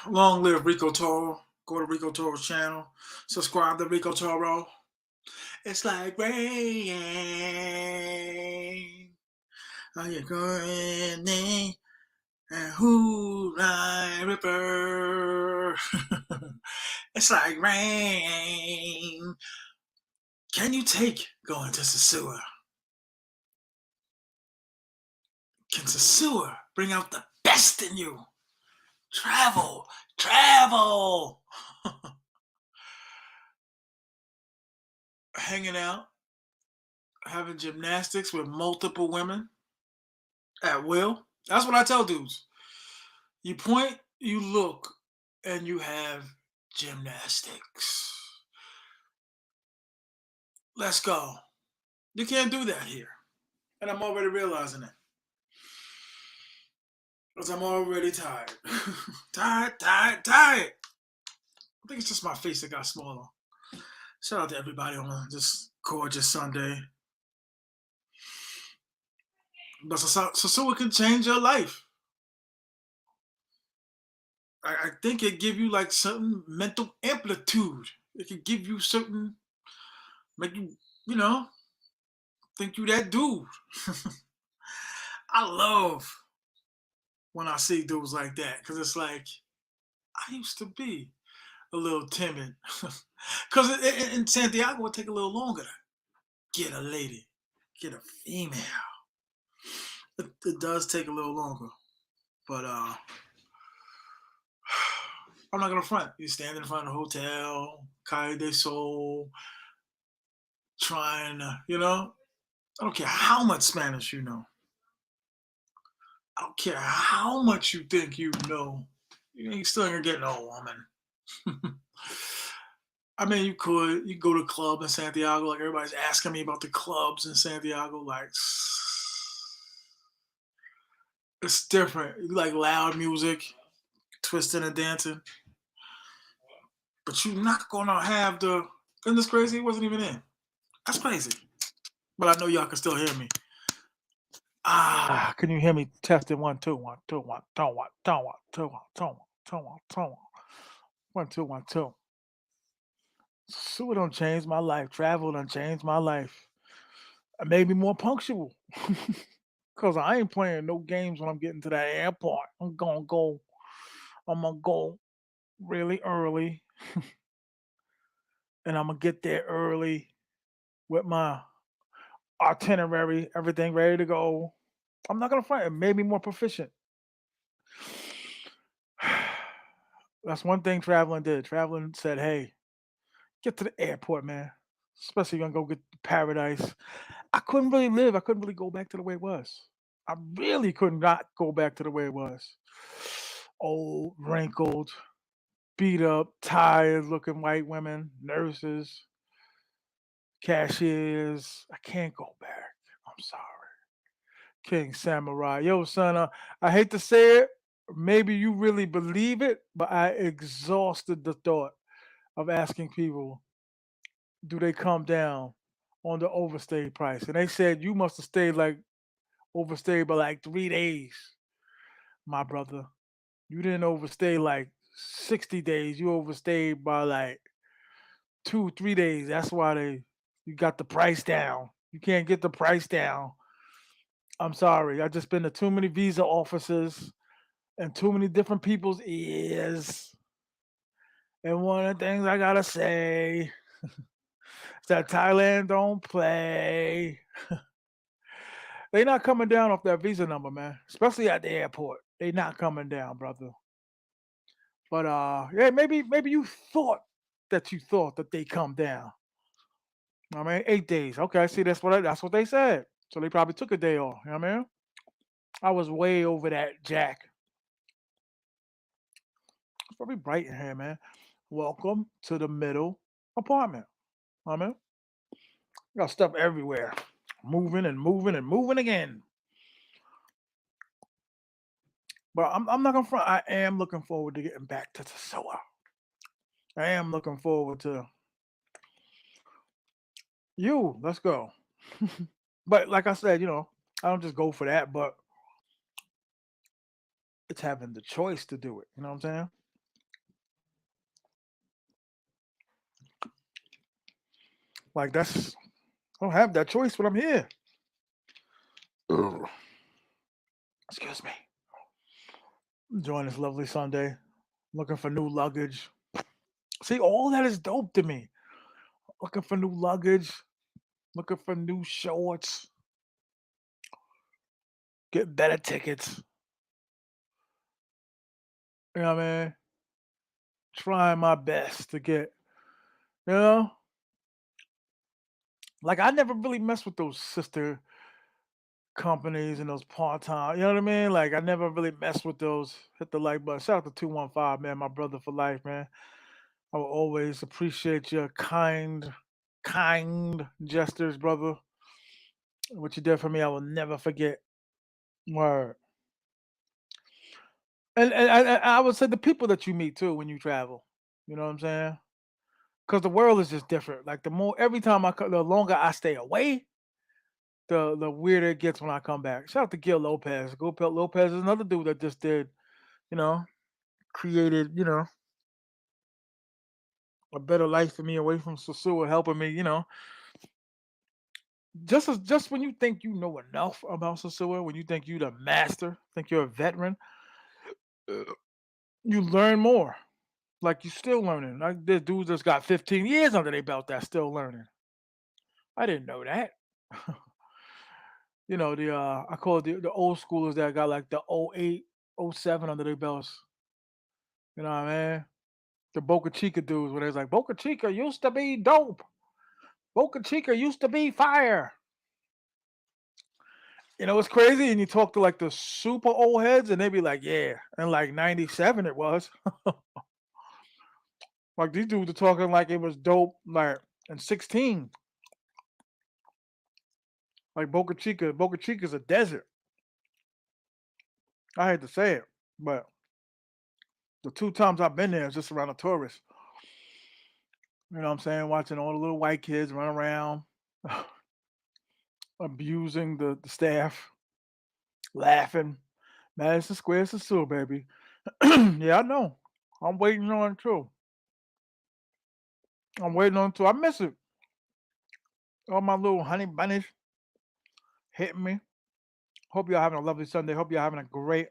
Long live Rico Toro. Go to Rico Toro's channel. Subscribe to Rico Toro. It's like rain. Are you going in? And who like Ripper? It's like rain. Can you take going to Sosua? Can Sosua bring out the best in you? Travel, travel. Hanging out, having gymnastics with multiple women at will. That's what I tell dudes. You point, you look, and you have gymnastics. Let's go. You can't do that here. And I'm already realizing it. Because I'm already tired. Tired, tired, tired. I think it's just my face that got smaller. Shout out to everybody on this gorgeous Sunday. But so it can change your life. I think it give you like certain mental amplitude. It can give you certain, make you, you know, think you that dude. I love when I see dudes like that because it's like I used to be a little timid. Because in Santiago, it would take a little longer to get a lady, get a female. It does take a little longer, but I'm not gonna front. You stand in front of the hotel, Calle de Sol, trying to, I don't care how much Spanish you know. I don't care how much you think you know. You ain't still gonna get no woman. I mean, you go to a club in Santiago, like everybody's asking me about the clubs in Santiago, like it's different. You like loud music, twisting and dancing, but you're not gonna have the. Isn't this crazy? It wasn't even in. That's crazy. But I know y'all can still hear me. Can you hear me? Testing 1 2 1 2 1 2 1 2 1 2 1 2 1 2 1 2 1 1 2 1 2. So it don't change my life. Travel done changed my life. It made me more punctual. Cause I ain't playing no games when I'm getting to that airport. I'm gonna go really early and I'm gonna get there early with my itinerary, everything ready to go. I'm not gonna front. It made me more proficient. That's one thing traveling did. Traveling said, "Hey, get to the airport, man. Especially you're gonna go get to paradise." I couldn't really live. I couldn't really go back to the way it was. I really could not go back to the way it was. Old, wrinkled, beat up, tired looking white women, nurses, cashiers. I can't go back. I'm sorry. King Samurai. Yo, son, I hate to say it. Maybe you really believe it, but I exhausted the thought of asking people, do they come down on the overstay price? And they said you must have stayed like overstayed by like 3 days, my brother. You didn't overstay like 60 days. You overstayed by like 2, 3 days. That's why you got the price down. You can't get the price down. I'm sorry. I just been to too many visa offices and too many different people's ears. And one of the things I gotta say is that Thailand don't play. They not coming down off that visa number, man. Especially at the airport. They not coming down, brother. But yeah, maybe you thought that they come down. I mean, 8 days. Okay, see that's what they said. So they probably took a day off. You know what I mean? I was way over that, Jack. It's probably bright in here, man. Welcome to the middle apartment. I mean, got stuff everywhere. Moving and moving and moving again. But I'm not gonna front. I am looking forward to getting back to Sosua. I am looking forward to you. Let's go. But like I said, I don't just go for that, but it's having the choice to do it. You know what I'm saying? Like that's I don't have that choice when I'm here. Ugh. Excuse me. Enjoying this lovely Sunday. Looking for new luggage. See, all that is dope to me. Looking for new luggage. Looking for new shorts. Get better tickets. You know what I mean? Trying my best to get, you know, like I never really messed with those sister companies and those part time. You know what I mean? Like I never really messed with those. Hit the like button. Shout out to 215, man, my brother for life, man. I will always appreciate your kind gestures, brother. What you did for me, I will never forget. Word. And I would say the people that you meet too when you travel. You know what I'm saying? Because the world is just different. Like the more every time the longer I stay away, the weirder it gets when I come back. Shout out to Gil Lopez. Gil Lopez is another dude that just did, you know, created, a better life for me away from Sosua, helping me, just when you think you know enough about Sosua, when you think you the master, think you're a veteran, uh, you learn more. Like you still learning. Like there's dudes that's got 15 years under their belt that's still learning. I didn't know that. The I call it the old schoolers that got like the '08, '07 under their belts. You know what I mean? The Boca Chica dudes when it's like Boca Chica used to be dope. Boca Chica used to be fire. It's crazy, and you talk to like the super old heads, and they be like, "Yeah," and like '97 it was. Like these dudes are talking like it was dope, like in 16. Like Boca Chica's a desert. I hate to say it, but the two times I've been there is just around the tourists. You know what I'm saying? Watching all the little white kids run around, abusing the staff, laughing. Madison Square Sasua, baby. Yeah, I know. I'm waiting on it too. I'm waiting on it too. I miss it. All my little honey bunnies hitting me. Hope y'all having a lovely Sunday. Hope y'all having a great.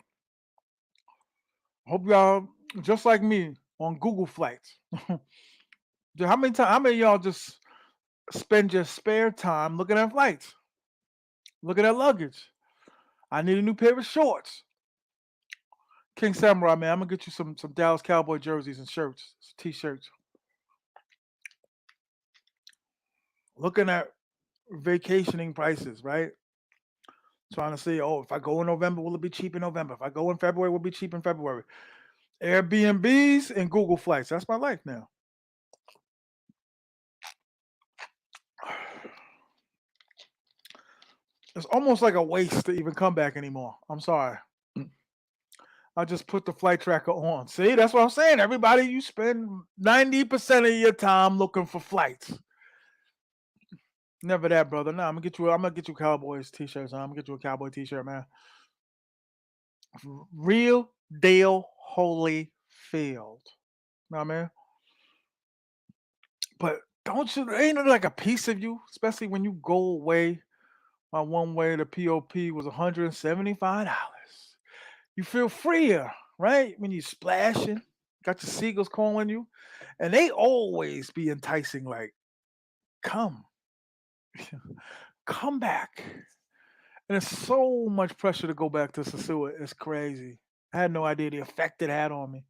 Hope y'all just like me on Google flights. How many times? How many of y'all just spend your spare time looking at flights, looking at luggage? I need a new pair of shorts. King Samurai, man, I'm gonna get you some Dallas Cowboy jerseys and shirts, t-shirts. Looking at vacationing prices, right? Trying to see, oh, if I go in November, will it be cheap in November? If I go in February, will it be cheap in February? Airbnbs and Google Flights. That's my life now. It's almost like a waste to even come back anymore. I'm sorry. I just put the flight tracker on. See, that's what I'm saying. Everybody, you spend 90% of your time looking for flights. Never that, brother. No, I'm gonna get you Cowboys t-shirts. I'm gonna get you a Cowboy t-shirt, man. Real Dale Holyfield. Know what I mean? But don't you ain't it like a piece of you, especially when you go away on one way the POP was $175. You feel freer, right? When you splashing, got your seagulls calling you. And they always be enticing, like, come, come back. And it's so much pressure to go back to Sasua. It's crazy. I had no idea the effect it had on me.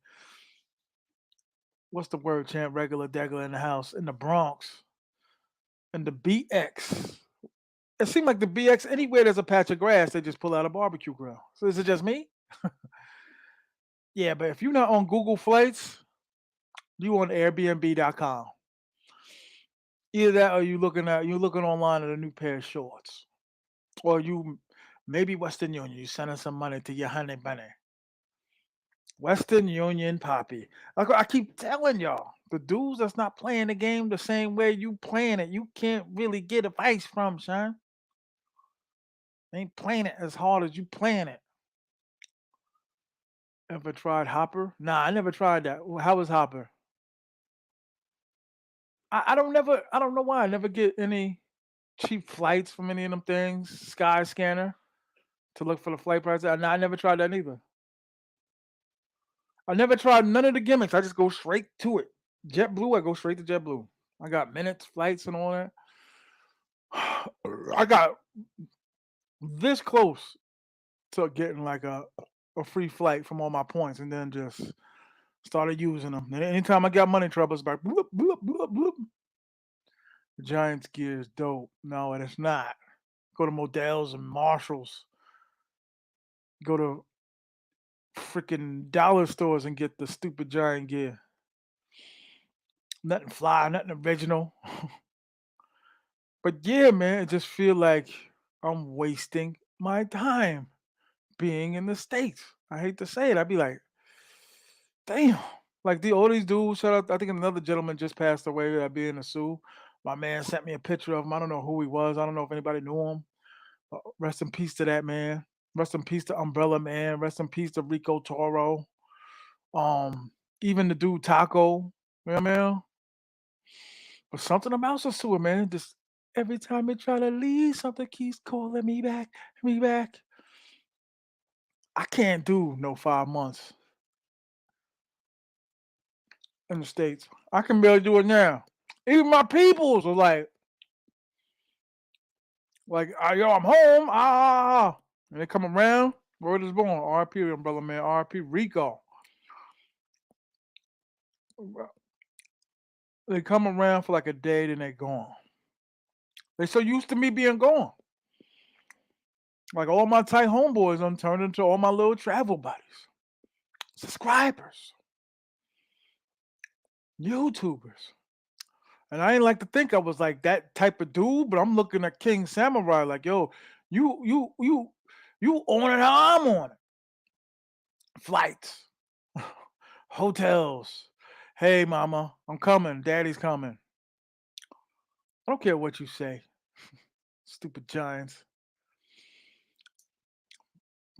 What's the word, champ? Regular degular in the house. In the Bronx. In the BX. It seemed like the BX, anywhere there's a patch of grass, they just pull out a barbecue grill. So is it just me? Yeah, but if you're not on Google Flights, you on Airbnb.com. Either that or you looking online at a new pair of shorts. Or you maybe Western Union, you sending some money to your honey bunny. Western Union Poppy. Like I keep telling y'all, the dudes that's not playing the game the same way you playing it, you can't really get advice from, son. They ain't playing it as hard as you playing it. Ever tried Hopper? Nah, I never tried that. How was Hopper? I don't know why I never get any cheap flights from any of them things. Sky Scanner to look for the flight prices. I never tried that either. I never tried none of the gimmicks. I just go straight to it. JetBlue, I go straight to JetBlue. I got minutes, flights, and all that. I got this close to getting like a free flight from all my points, and then just started using them. And anytime I got money trouble, it's like bloop, bloop, bloop, bloop. The Giants gear is dope. No, and it's not. Go to Modell's and Marshalls. Go to freaking dollar stores and get the stupid giant gear. Nothing fly, nothing original. But yeah, man, it just feel like I'm wasting my time being in the States. I hate to say it. I'd be like, damn. Like all these dudes, shout out, I think another gentleman just passed away that being a Sioux. My man sent me a picture of him. I don't know who he was. I don't know if anybody knew him. Rest in peace to that man. Rest in peace to Umbrella Man. Rest in peace to Rico Toro. Um, Even the dude Taco. You know what I mean? But something about Sosua, man. Just every time they try to leave, something keeps calling me back, me back. I can't do no 5 months in the States. I can barely do it now. Even my peoples are yo, I'm home. And they come around. Word is born. RP Umbrella Man. RP Rico. They come around for like a day, then they gone. They so used to me being gone. Like all my tight homeboys done turned into all my little travel buddies, subscribers, YouTubers. And I ain't like to think I was like that type of dude, but I'm looking at King Samurai like, yo, you on it how I'm on it. Flights, hotels. Hey mama, I'm coming. Daddy's coming. I don't care what you say, stupid giants.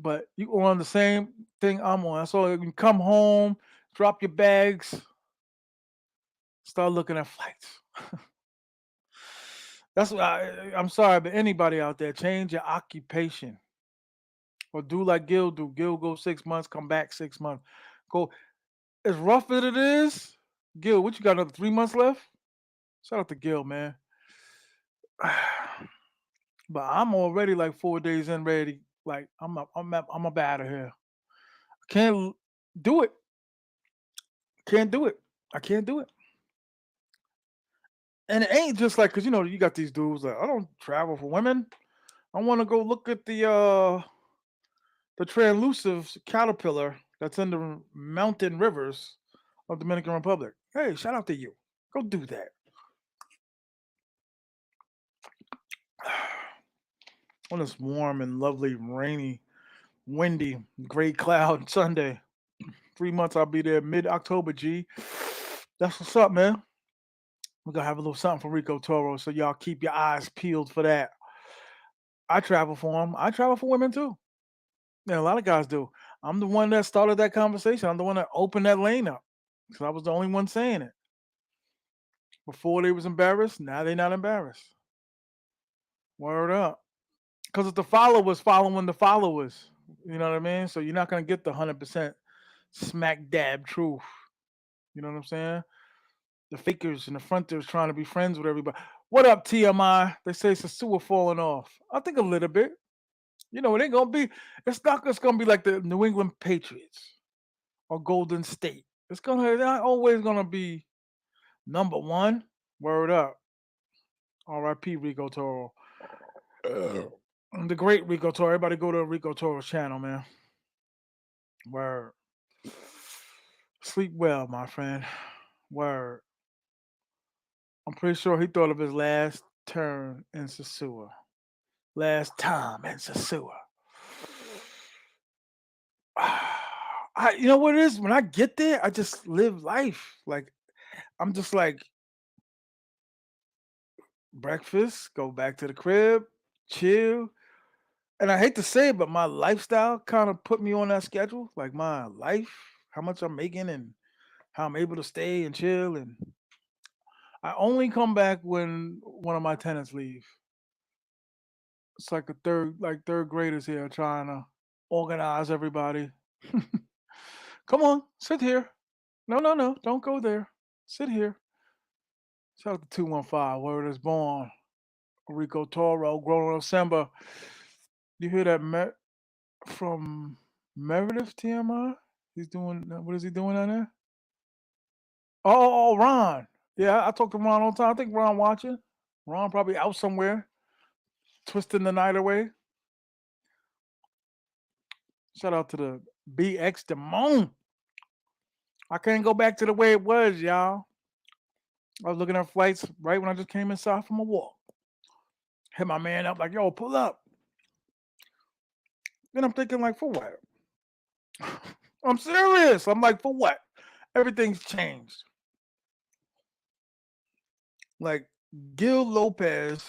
But you on the same thing I'm on. So you can come home, drop your bags, start looking at flights. That's what I'm sorry, but anybody out there, change your occupation or do like Gil do. Gil go 6 months, come back 6 months. Go as rough as it is. Gil, what you got? Another 3 months left? Shout out to Gil, man. But I'm already like 4 days in, ready. Like I'm up out of here. Can't do it. Can't do it. I can't do it. And it ain't just like because you got these dudes like I don't travel for women. I want to go look at the translusive caterpillar that's in the mountain rivers of Dominican Republic. Hey, shout out to you. Go do that. On this warm and lovely, rainy, windy, gray cloud Sunday. 3 months I'll be there mid October, G. That's what's up, man. We're gonna have a little something for Rico Toro, so y'all keep your eyes peeled for that. I travel for him. I travel for women too. Yeah, a lot of guys do. I'm the one that started that conversation. I'm the one that opened that lane up. Because I was the only one saying it. Before they was embarrassed, now they not embarrassed. Word up. Because it's the followers following the followers. You know what I mean? So you're not gonna get the 100% smack dab truth. You know what I'm saying? The fakers and the fronters trying to be friends with everybody. What up, T.M.I? They say Sosua falling off. I think a little bit. It ain't gonna be. It's not just gonna be like the New England Patriots or Golden State. It's not always gonna be number one. Word up. R.I.P. Rico Toro. The great Rico Toro. Everybody go to Rico Toro's channel, man. Word. Sleep well, my friend. Word. I'm pretty sure he thought of his last turn in Sosua. Last time in Sosua. You know what it is? When I get there, I just live life. Like I'm just like breakfast, go back to the crib, chill. And I hate to say it, but my lifestyle kind of put me on that schedule. Like my life, how much I'm making and how I'm able to stay and chill. And I only come back when one of my tenants leave. It's like a third graders here trying to organize everybody. Come on, sit here. No, no, no, don't go there. Sit here. Shout out to 215, word is born. Rico Toro, grown on December. You hear that from Meredith T.M.I? He's doing, what is he doing on there? Oh, Ron. Yeah, I talk to Ron all the time. I think Ron watching. Ron probably out somewhere, twisting the night away. Shout out to the BX Demone. I can't go back to the way it was, y'all. I was looking at flights right when I just came inside from a walk. Hit my man up like, yo, pull up. Then I'm thinking, like, for what? I'm serious. I'm like, for what? Everything's changed. Like Gil Lopez,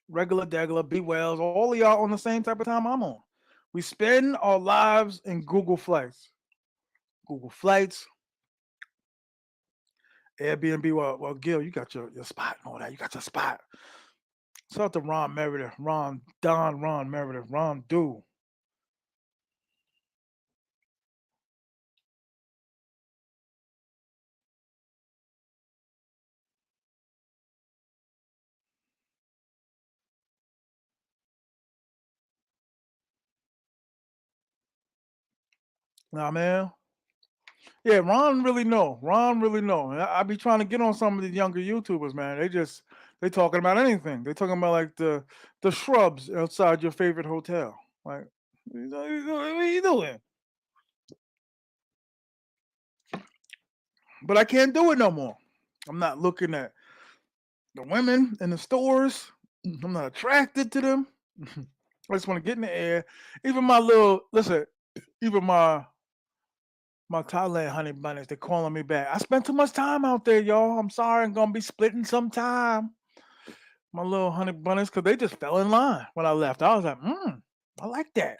regular Degler, B Wells, all of y'all on the same type of time I'm on. We spend our lives in Google Flights. Google Flights, Airbnb. Well, Gil, you got your spot and all that. You got your spot. Shout out to Ron Meredith, Ron Meredith, Ron Do. Nah, man. Yeah, Ron really know. Ron really know. And I be trying to get on some of the younger YouTubers, man. They talking about anything. They talking about like the shrubs outside your favorite hotel. Like, what are you doing? But I can't do it no more. I'm not looking at the women in the stores. I'm not attracted to them. I just want to get in the air. Even my little listen, even my Thailand honey bunnies, they're calling me back. I spent too much time out there, y'all. I'm sorry. I'm gonna be splitting some time. My little honey bunnies, because they just fell in line when I left. I was like, I like that.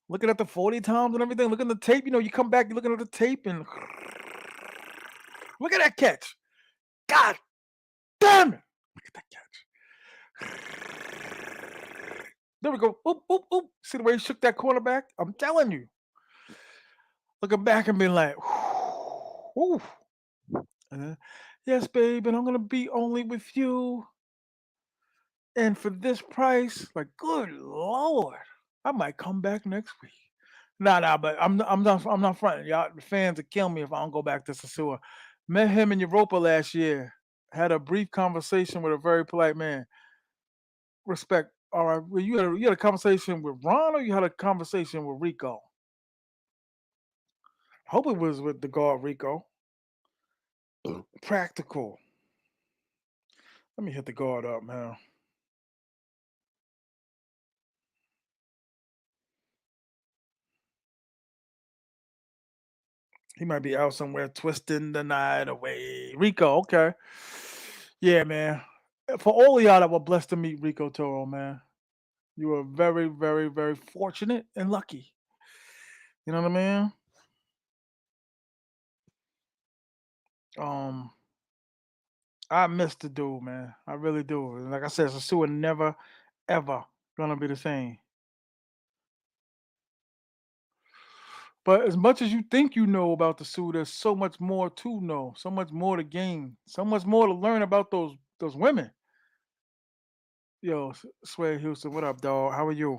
Looking at the 40 times and everything, looking at the tape, you come back, you're looking at the tape and look at that catch. God damn it. Look at that catch. There we go. Oop, oop, oop. See the way he shook that quarterback? I'm telling you. Looking back and being like, whew. Uh, yes, babe, and I'm gonna be only with you. And for this price, like, good lord, I might come back next week. Nah, but I'm not fronting. Y'all, the fans will kill me if I don't go back to Sosua. Met him in Europa last year. Had a brief conversation with a very polite man. Respect. All right. Well, you had a conversation with Ron, or you had a conversation with Rico? Hope it was with the guard Rico. Practical. Let me hit the guard up, man. He might be out somewhere twisting the night away. Rico, okay. Yeah, man. For all of y'all that were blessed to meet Rico Toro, man, you were very, very, very fortunate and lucky. You know what I mean? Um, I miss the dude, man. I really do. And like I said, Sasua never, ever gonna be the same. But as much as you think you know about the Sioux, there's so much more to know, so much more to gain, so much more to learn about those women. Yo, Sway Houston, what up, dog? How are you?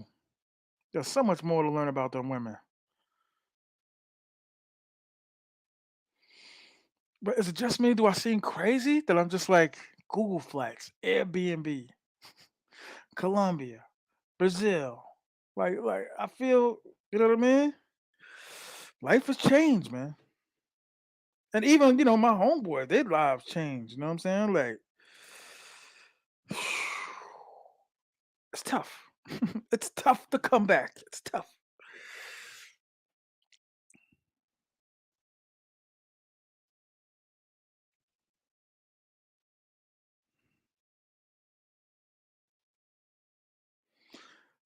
There's so much more to learn about them women. But is it just me? Do I seem crazy that I'm just like Google Flex, Airbnb, Colombia, Brazil? Like I feel, you know what I mean? Life has changed, man. And even, my homeboy, their lives changed. You know what I'm saying? Like it's tough. It's tough to come back. It's tough.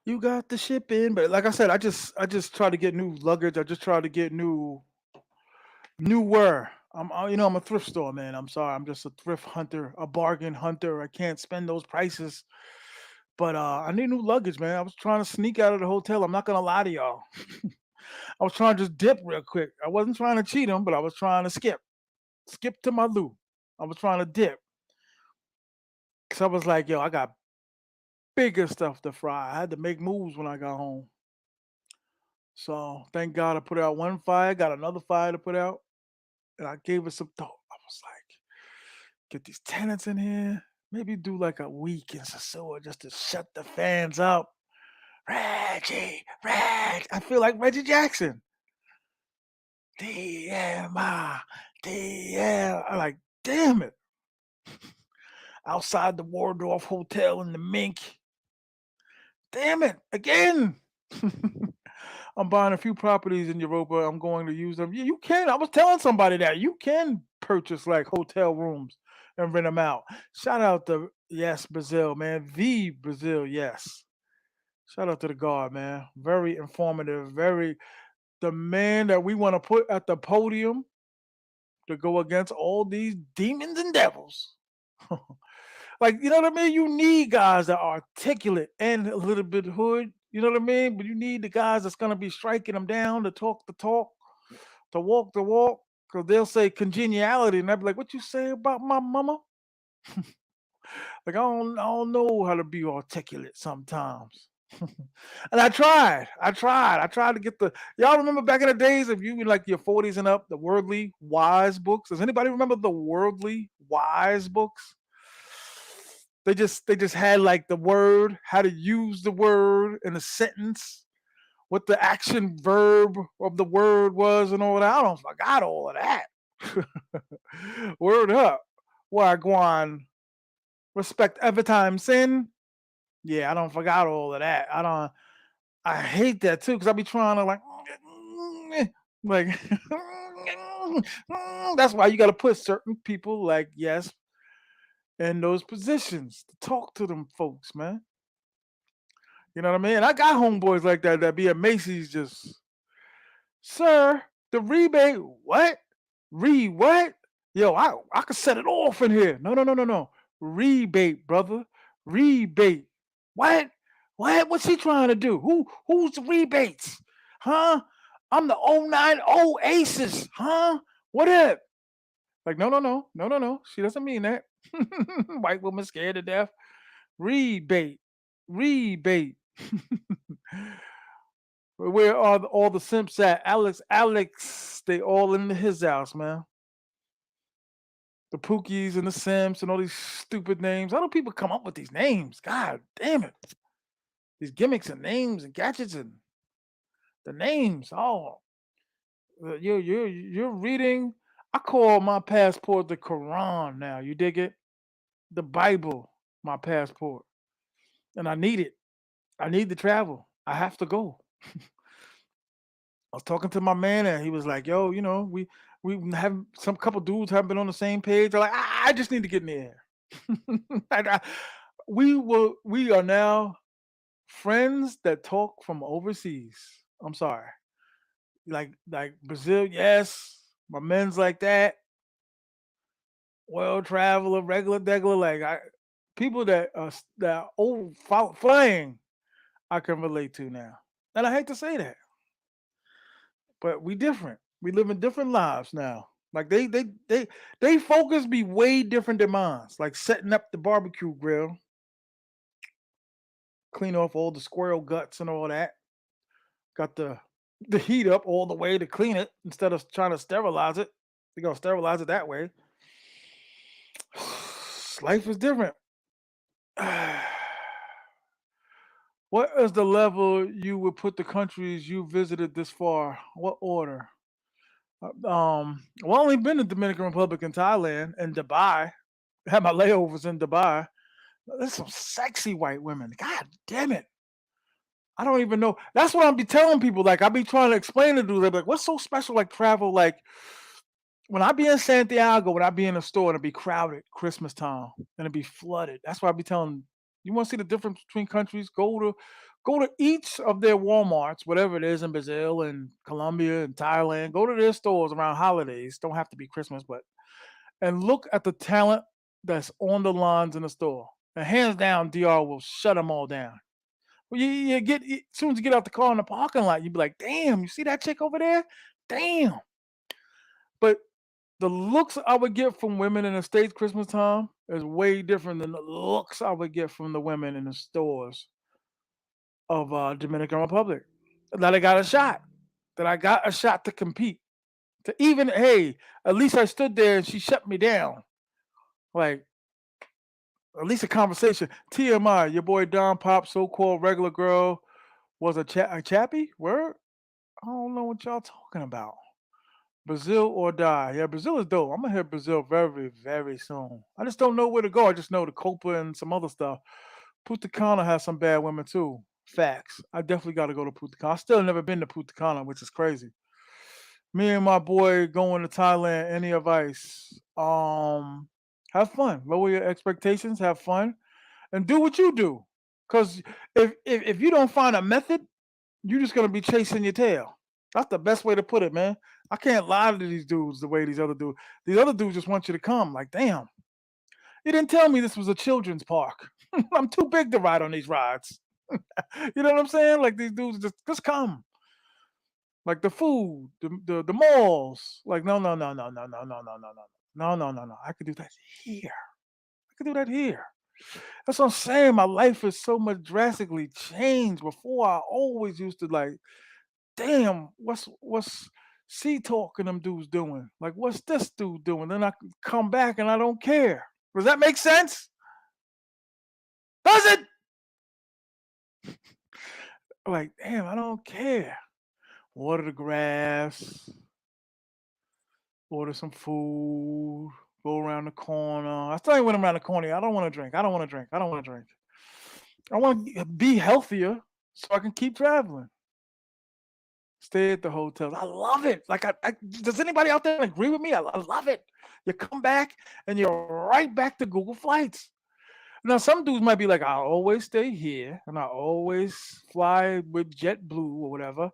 You got the ship in, but like I said, I just try to get new luggage. I just try to get newer I'm a thrift store man. I'm sorry. I'm just a thrift hunter, a bargain hunter. I can't spend those prices. But I need new luggage, man. I was trying to sneak out of the hotel. I'm not gonna lie to y'all. I was trying to just dip real quick. I wasn't trying to cheat them, but I was trying to skip to my loot. I was trying to dip because I was like, yo, I got bigger stuff to fry. I had to make moves when I got home. So thank God I put out one fire, got another fire to put out, and I gave it some thought. I was like, get these tenants in here. Maybe do like a week in Sosua just to shut the fans up. Reggie, Reg. I feel like Reggie Jackson. T.M.I. T.M. I'm like, damn it. Outside the Waldorf Hotel in the Mink. Damn it. Again. I'm buying a few properties in Europa. I'm going to use them. Yeah, you can. I was telling somebody that you can purchase like hotel rooms and rent them out. Shout out to yes Brazil, man. The Brazil, yes. Shout out to the guard, man. Very informative. Very the man that we want to put at the podium to go against all these demons and devils. Like, you know what I mean? You need guys that are articulate and a little bit hood. You know what I mean? But you need the guys that's gonna be striking them down to talk the talk, to walk the walk. Because they'll say congeniality, and I'll be like, "What you say about my mama?" Like I don't know how to be articulate sometimes. And I tried to get the. Y'all remember back in the days if you were like your 40s and up, the worldly wise books. Does anybody remember the worldly wise books? They just had like the word, how to use the word in a sentence, what the action verb of the word was, and all that. I don't forgot all of that. Word up. Wagwan. Respect every time sin. Yeah, I don't forgot all of that. I hate that too, because I be trying to like that's why you gotta put certain people like yes in those positions to talk to them folks, man. You know what I mean? And I got homeboys like that that be at Macy's just, sir, the rebate, what? What? Yo, I could set it off in here. No, no, no, no, no. Rebate, brother. Rebate. What? What? What's he trying to do? Who's the rebates? Huh? I'm the 090 Aces. Huh? What up? Like, no, no, no, no, no, no. She doesn't mean that. White woman scared to death. Rebate. Rebate. Where are all the simps at? Alex, they all in his house, man. The Pookies and the Simps and all these stupid names. How do people come up with these names? God damn it. These gimmicks and names and gadgets and the names. Oh, you're reading. I call my passport the Quran now. You dig it? The Bible, my passport. And I need it. I need to travel. I have to go. I was talking to my man and he was like, "Yo, we have some couple dudes haven't been on the same page. They're like, I just need to get in the air." I- we are now friends that talk from overseas. I'm sorry, like Brazil, yes. My men's like that, world traveler, regular degular. Like people that are old flying, I can relate to now. And I hate to say that, but we different. We live in different lives now. Like they focus be way different than mine. Like setting up the barbecue grill, clean off all the squirrel guts and all that. Got the heat up all the way to clean it instead of trying to sterilize it. They're gonna sterilize it that way. Life is different. What is the level you would put the countries you visited this far? What order? Well, I only been to Dominican Republic and Thailand and Dubai. Had my layovers in Dubai. There's some sexy white women. God damn it. I don't even know. That's what I'll be telling people. Like I be trying to explain to dudes. They're like, what's so special like travel? Like when I be in Santiago, when I be in a store and it be crowded Christmas time and it be flooded. That's why I be telling you want to see the difference between countries. Go to each of their Walmarts, whatever it is in Brazil and Colombia and Thailand. Go to their stores around holidays. Don't have to be Christmas, but and look at the talent that's on the lines in the store. And hands down, DR will shut them all down. Well, you get as soon as you get out the car in the parking lot, you be like, "Damn, you see that chick over there? Damn!" But the looks I would get from women in the States Christmas time is way different than the looks I would get from the women in the stores of Dominican Republic. That I got a shot. That I got a shot to compete. To even, hey, at least I stood there and she shut me down. Like, at least a conversation. TMI, your boy Don Pop, so-called regular girl, was a chappy? Word? I don't know what y'all talking about. Brazil or die. Yeah, Brazil is dope. I'm gonna hit Brazil very, very soon. I just don't know where to go. I just know the Copa and some other stuff. Punta Cana has some bad women too. Facts. I definitely got to go to Punta Cana. I still never been to Punta Cana, which is crazy. Me and my boy going to Thailand. Any advice? Have fun. Lower your expectations. Have fun, and do what you do. Cause if you don't find a method, you're just gonna be chasing your tail. That's the best way to put it, man. I can't lie to these dudes the way these other dudes. These other dudes just want you to come. Like, damn, you didn't tell me this was a children's park. I'm too big to ride on these rides. You know what I'm saying? Like these dudes just come. Like the food, the malls. Like no. I could do that here. I could do that here. That's what I'm saying. My life is so much drastically changed. Before I always used to like, damn, what's C talk and them dudes doing? Like, what's this dude doing? Then I come back and I don't care. Does that make sense? Does it? Like, damn, I don't care. Water the grass, order some food, go around the corner. I still ain't went around the corner. I don't want to drink. I don't want to drink. I don't want to drink. I want to be healthier so I can keep traveling. Stay at the hotels. I love it. Like, does anybody out there agree with me? I love it. You come back and you're right back to Google Flights. Now, some dudes might be like, I always stay here and I always fly with JetBlue or whatever.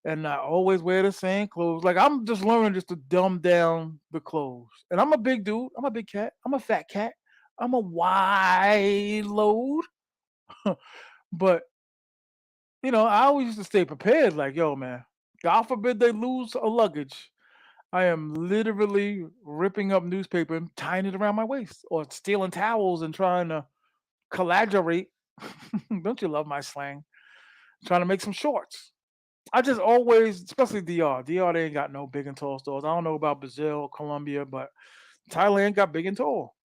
And I always wear the same clothes. Like, I'm just learning just to dumb down the clothes. And I'm a big dude. I'm a big cat. I'm a fat cat. I'm a wide load. But I always used to stay prepared. Like, yo, man, God forbid they lose a luggage. I am literally ripping up newspaper and tying it around my waist, or stealing towels and trying to collaborate. Don't you love my slang? Trying to make some shorts. I just always, especially DR. DR, they ain't got no big and tall stores. I don't know about Brazil, Colombia, but Thailand got big and tall.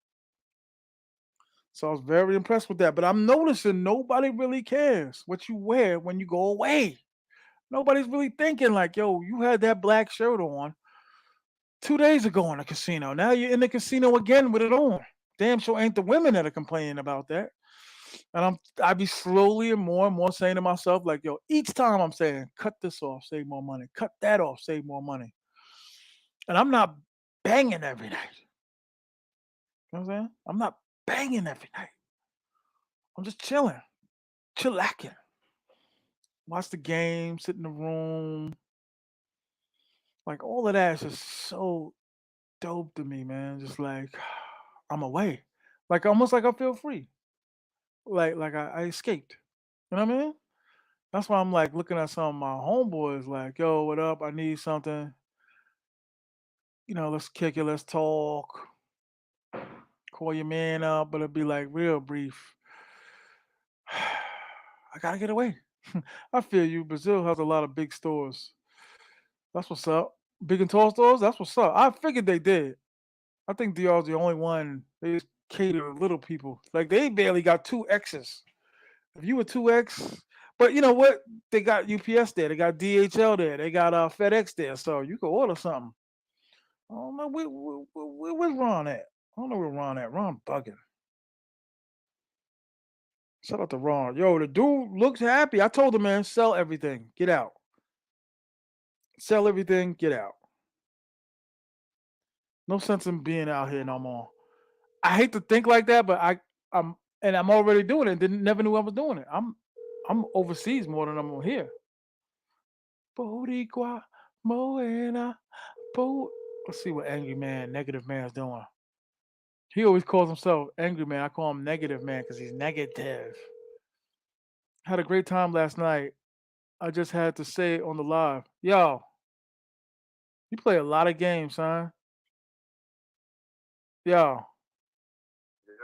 So I was very impressed with that. But I'm noticing nobody really cares what you wear when you go away. Nobody's really thinking like, yo, you had that black shirt on 2 days ago in the casino. Now you're in the casino again with it on. Damn sure ain't the women that are complaining about that. And I be slowly and more saying to myself, like, yo, each time I'm saying, cut this off, save more money. Cut that off, save more money. And I'm not banging every night. You know what I'm saying? I'm not banging every night. I'm just chilling, chillacking. Watch the game, sit in the room. Like all of that is just so dope to me, man. Just like I'm away. Like almost like I feel free. Like I escaped. You know what I mean? That's why I'm like looking at some of my homeboys like, yo, what up? I need something. Let's kick it, let's talk. Call your man up, but it'll be like real brief. I gotta get away. I feel you. Brazil has a lot of big stores. That's what's up. Big and tall stores. That's what's up. I figured they did. I think DR's the only one they just cater to little people. Like they barely got two X's. If you were two X, but you know what? They got UPS there. They got DHL there. They got FedEx there. So you can order something. I don't know where's Ron at. I don't know where Ron at. Ron bugging. Shout out to Ron. Yo, the dude looks happy. I told him, man, sell everything. Get out. Sell everything. Get out. No sense in being out here no more. I hate to think like that, but I'm already doing it. Didn't never knew I was doing it. I'm overseas more than I'm here. Boricua, Moena, Bo. Let's see what angry man, negative man is doing. He always calls himself angry man. I call him negative man because he's negative. Had a great time last night. I just had to say it on the live. Yo, you play a lot of games, son. Yo, Yo,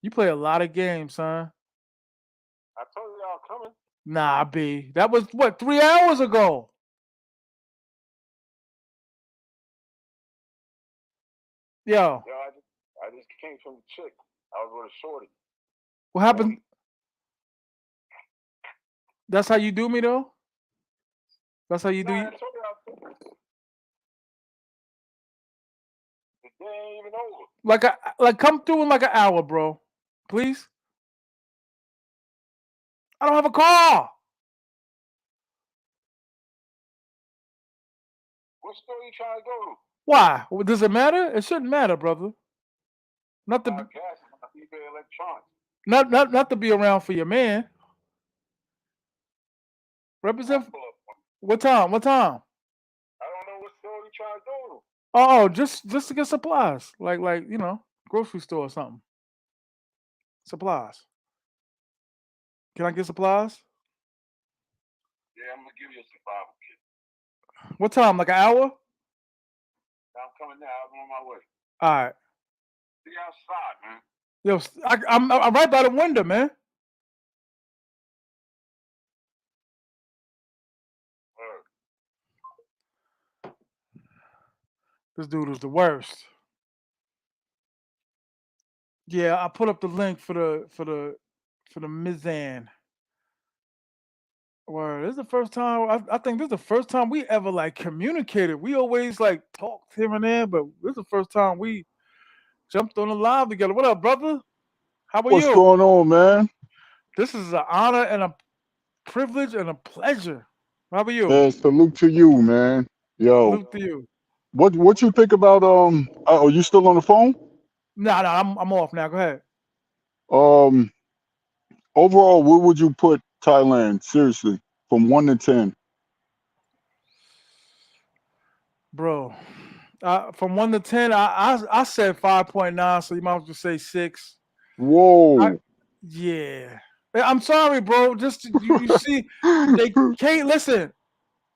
you play a lot of games, son. I told you y'all coming. Nah, B. That was what, 3 hours ago. Yo, I just came from the chick. I was with a shorty. what happened? Shorty. That's how you do me though. That's how you Nah, do. I told you the day ain't even over. Like come through in like an hour, bro. Please. I don't have a car. What store you trying to go to? Why? Does it matter? It shouldn't matter, brother. Not to Gas on eBay Electronics. not to be around for your man. I'll Represent. pull up one. What time? What time? I don't know what store you trying to go to. Oh, just to get supplies, like grocery store or something. Supplies. Can I get supplies? Yeah, I'm gonna give you a survival kit. What time? Like an hour? Now I'm coming now. I'm on my way. All right. Be outside, man. Yo, I'm right by the window, man. Word. This dude is the worst. Yeah, I put up the link for the Mizan. Word. This is the first time I think this is the first time we ever like communicated. We always like talked here and there, but this is the first time we jumped on the live together. What up, brother? How are What's you? going on, man? This is an honor and a privilege and a pleasure. How are you? And salute to you, man. Yo, Salute to you. what you think about are you still on the phone? Nah, I'm off now. Go ahead, Um, overall, where would you put Thailand? Seriously, from 1 to 10. bro. From 1 to 10, I said 5.9, so you might as well say 6. I Whoa. Yeah. I'm sorry, bro. Just you see, they can't listen.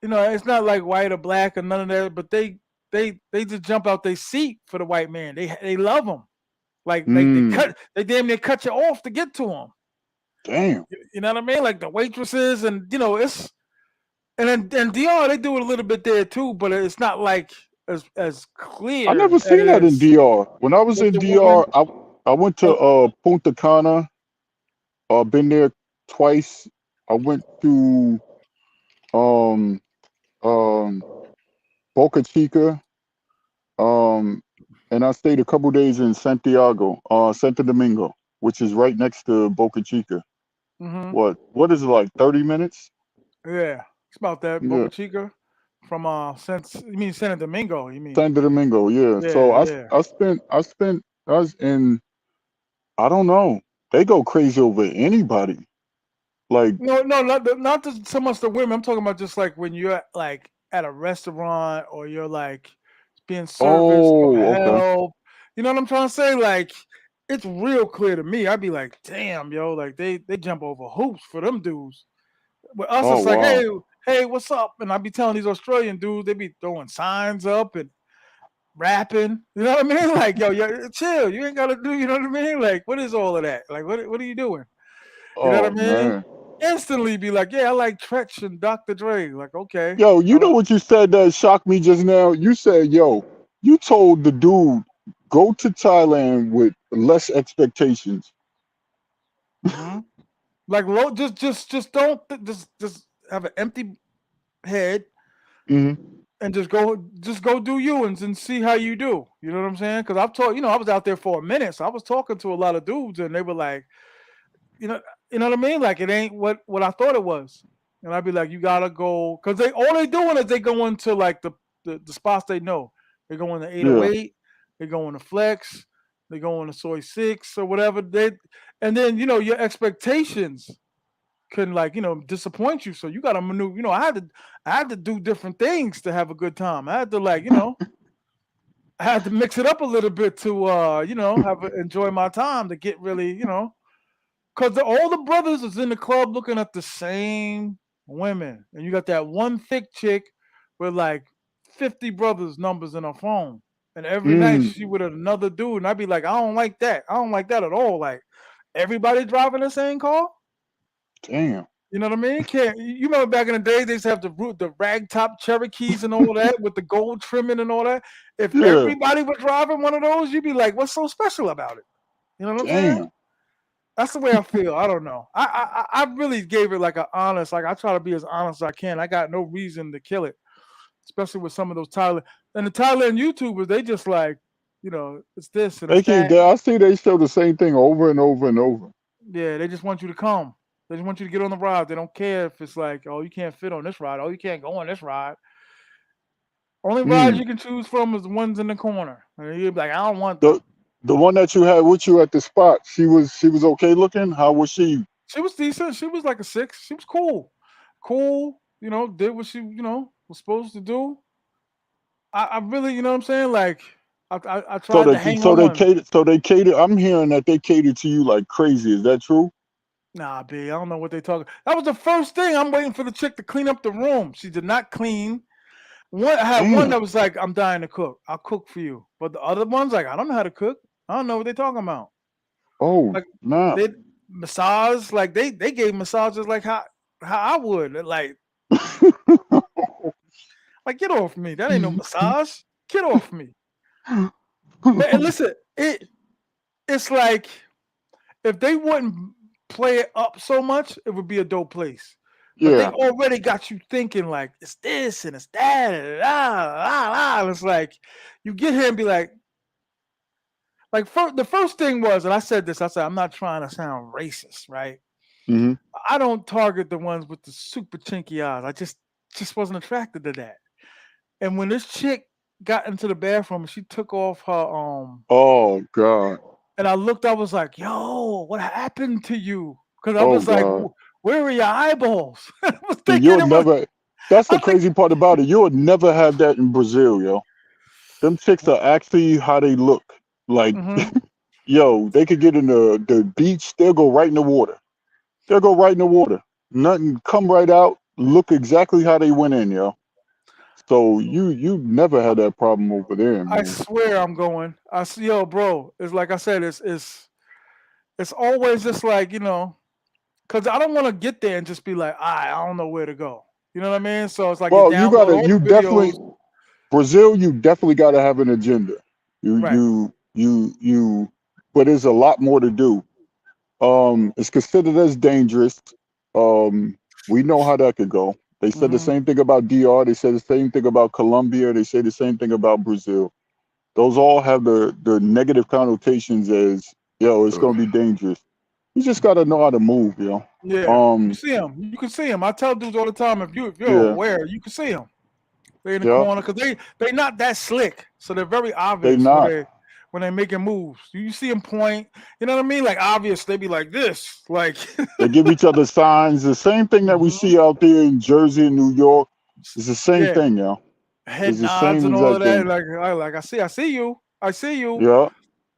It's not like white or black or none of that, but they just jump out their seat for the white man. They love him. Like Mm, they damn near cut you off to get to him. damn. You know what I mean? Like the waitresses and it's and then and DR they do it a little bit there too, but it's not like as I clear never seen that in as DR. When I was with in the woman. DR, I went to Oh, Punta Cana. Been there twice. I went to um um Boca Chica. Um, and I stayed a couple days in Santiago, Santo Domingo, which is right next to Boca Chica. hmm What is it, like 30 minutes? yeah, it's about that Yeah, Boca Chica from you mean Santo Domingo? You mean? Santo Domingo. Yeah. So Yeah, yeah. I was in. I don't know. They go crazy over anybody. Like, No, no, not just so much the women. I'm talking about just like when you're like at a restaurant or you're like being serviced or oh, okay. help. You know what I'm trying to say? Like it's real clear to me. I'd be like, damn, yo, like they jump over hoops for them dudes. With us, Oh, it's like, wow. hey, what's up? And I'd be telling these Australian dudes, they be throwing signs up and rapping. You know what I mean? Like, yo, chill. You ain't gotta do. You know what I mean? Like, what is all of that? Like, what are you doing? You know what Oh, I mean? man. Instantly be like, yeah, I like Tretch and Dr. Dre. Like, okay. Yo, you know what you said that shocked me just now? You said, yo, you told the dude, go to Thailand with less expectations. hmm Like, low, just don't just have an empty head Hmm. and just go do you and see how you do. You know what I'm saying? Because I've talked, I was out there for a minute, so I was talking to a lot of dudes, and they were like, you know, you know what I mean? Like, it ain't what I thought it was. And I'd be like, you gotta go, because they doing is they go into like the spots they know. They go into Yeah. 808, they go into Flex, they go into Soy 6 or whatever. And then your expectations can like disappoint you. So you got to maneuver. I had to do different things to have a good time. I had to like I had to mix it up a little bit to enjoy my time to get really because all the brothers is in the club looking at the same women, and you got that one thick chick with like 50 brothers numbers in her phone. And every night Mm, she with another dude, and I'd be like, I don't like that. I don't like that at all. Like everybody driving the same car. damn. You know what I mean? Can't you remember back in the day they used to have the rag top Cherokees and all that with the gold trimming and all that? If Yeah. everybody was driving one of those, you'd be like, what's so special about it? You know what I'm saying? Damn. That's the way I feel. I don't know. I really gave it like an honest. Like I try to be as honest as I can. I got no reason to kill it, especially with some of those Thailand and the Thailand YouTubers. They just like, it's this and it's that. I see they show the same thing over and over and over. Yeah, they just want you to come. They just want you to get on the ride. They don't care if it's like, oh, you can't fit on this ride. Oh, you can't go on this ride. Only rides Mm. you can choose from is the ones in the corner. And you'd be like, I don't want The them. the one that you had with you at the spot, she was okay looking. How was she? She was decent. She was like a 6. She was cool. Cool. Did what she, was supposed to do. I really, you know what I'm saying? Like, I tried to hang on. So they cater. I'm hearing that they cater to you like crazy. Is that true? Nah, B, I don't know what they talking. That was the first thing. I'm waiting for the chick to clean up the room. She did not clean. I had one Damn. that was like, I'm dying to cook. I'll cook for you. But the other ones, like, I don't know how to cook. I don't know what they talking about. Oh, Like, nah. they massage, like they gave massages like how I would. Like get off me. That ain't no massage. Get off me. Man, and listen, it's like if they wouldn't play it up so much, it would be a dope place. But they Yeah. already got you thinking like it's this and it's that and and it's like you get here and be like the first thing was, and I said this, I said I'm not trying to sound racist, right? Hmm. I don't target the ones with the super chinky eyes. I just wasn't attracted to that. And when this chick got into the bathroom and she took off her Oh God. and I looked, I was like, yo, what happened to you? Because I Oh was like, God. where are your eyeballs? I was See, thinking you'll it was. never. That's I the think. crazy part about it. You'll never have that in Brazil, yo. Them chicks are actually how they look. Like, Mm-hmm. yo, they could get in the beach. They'll go right in the water. They'll go right in the water. Nothing. Come right out. Look exactly how they went in, yo. So you never had that problem over there, I man. swear I'm going. I see, yo, bro. It's like I said. It's always just like because I don't want to get there and just be like, I don't know where to go. You know what I mean? So it's like you Well, you download gotta. all You the videos, definitely Brazil. You definitely gotta have an agenda. You right? you you you. But there's a lot more to do. It's considered as dangerous. Um, we know how that could go. They said the Hmm. same thing about DR. They said the same thing about Colombia. They say the same thing about Brazil. Those all have the negative connotations as yo, it's gonna be dangerous. You just gotta know how to move, yo. Yeah, you Um, see them. You can see them. I tell dudes all the time, if you're yeah, aware, you can see them. They in the yeah, corner because they not that slick, so they're very they obvious not. when they making moves. You see them point. You know what I mean? Like obvious. They be like this, like. They give each other signs. The same thing that we Mhm. see out there in Jersey and New York. It's the same Yeah, thing, yo. head It's the nods same and all of exact that. thing. Like I see you. I see you. Yeah.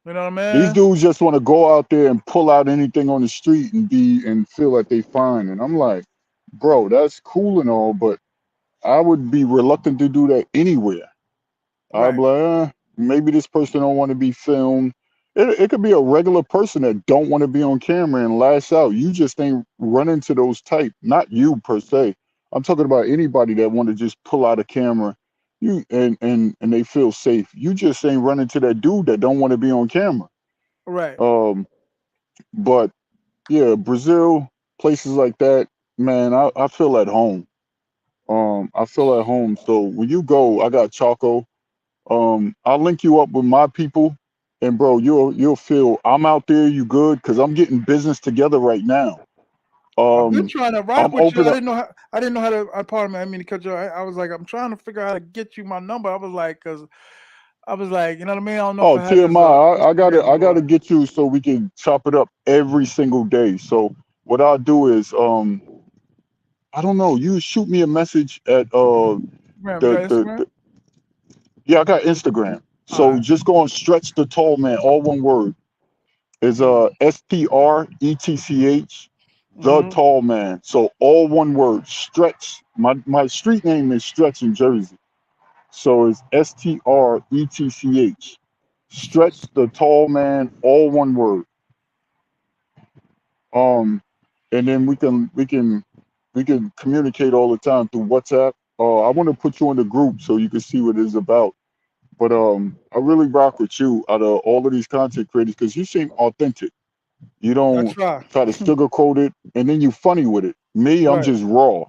You know what These I mean? dudes just want to go out there and pull out anything on the street and feel like they fine. And I'm like, bro, that's cool and all, but I would be reluctant to do that anywhere. I'd be Right. like, maybe this person don't want to be filmed. It could be a regular person that don't want to be on camera and lash out. You just ain't run into those type. Not you per se. I'm talking about anybody that want to just pull out a camera. You and they feel safe. You just ain't run into that dude that don't want to be on camera. Right. Um, but yeah, Brazil, places like that, man, I feel at home. I feel at home. So when you go, I got Choco. I'll link you up with my people, and bro, you'll feel I'm out there. You good? Because I'm getting business together right now. I've been Um, trying to rock I'm with you. open up. I didn't know how to. Pardon me. I mean to cut you. I was like, I'm trying to figure out how to get you my number. I was like, cause I was like, you know what I mean. I don't know if Oh, I had this TMI, I Instagram gotta or get you so we can chop it up every single day. So what I'll do is I don't know. You shoot me a message at Man, you got the Instagram? yeah, I got Instagram. All So right. just go on Stretch the Tall Man, all one word. Is STRETCH, the Mm-hmm. Tall Man. So all one word. Stretch. My street name is Stretch in Jersey. So it's STRETCH. Stretch the Tall Man, all one word. Um, and then we can communicate all the time through WhatsApp. I want to put you in the group so you can see what it's about. But I really rock with you out of all of these content creators because you seem authentic. You I don't try. try to sugarcoat it, and then you funny with it. Me, I'm Right. just raw.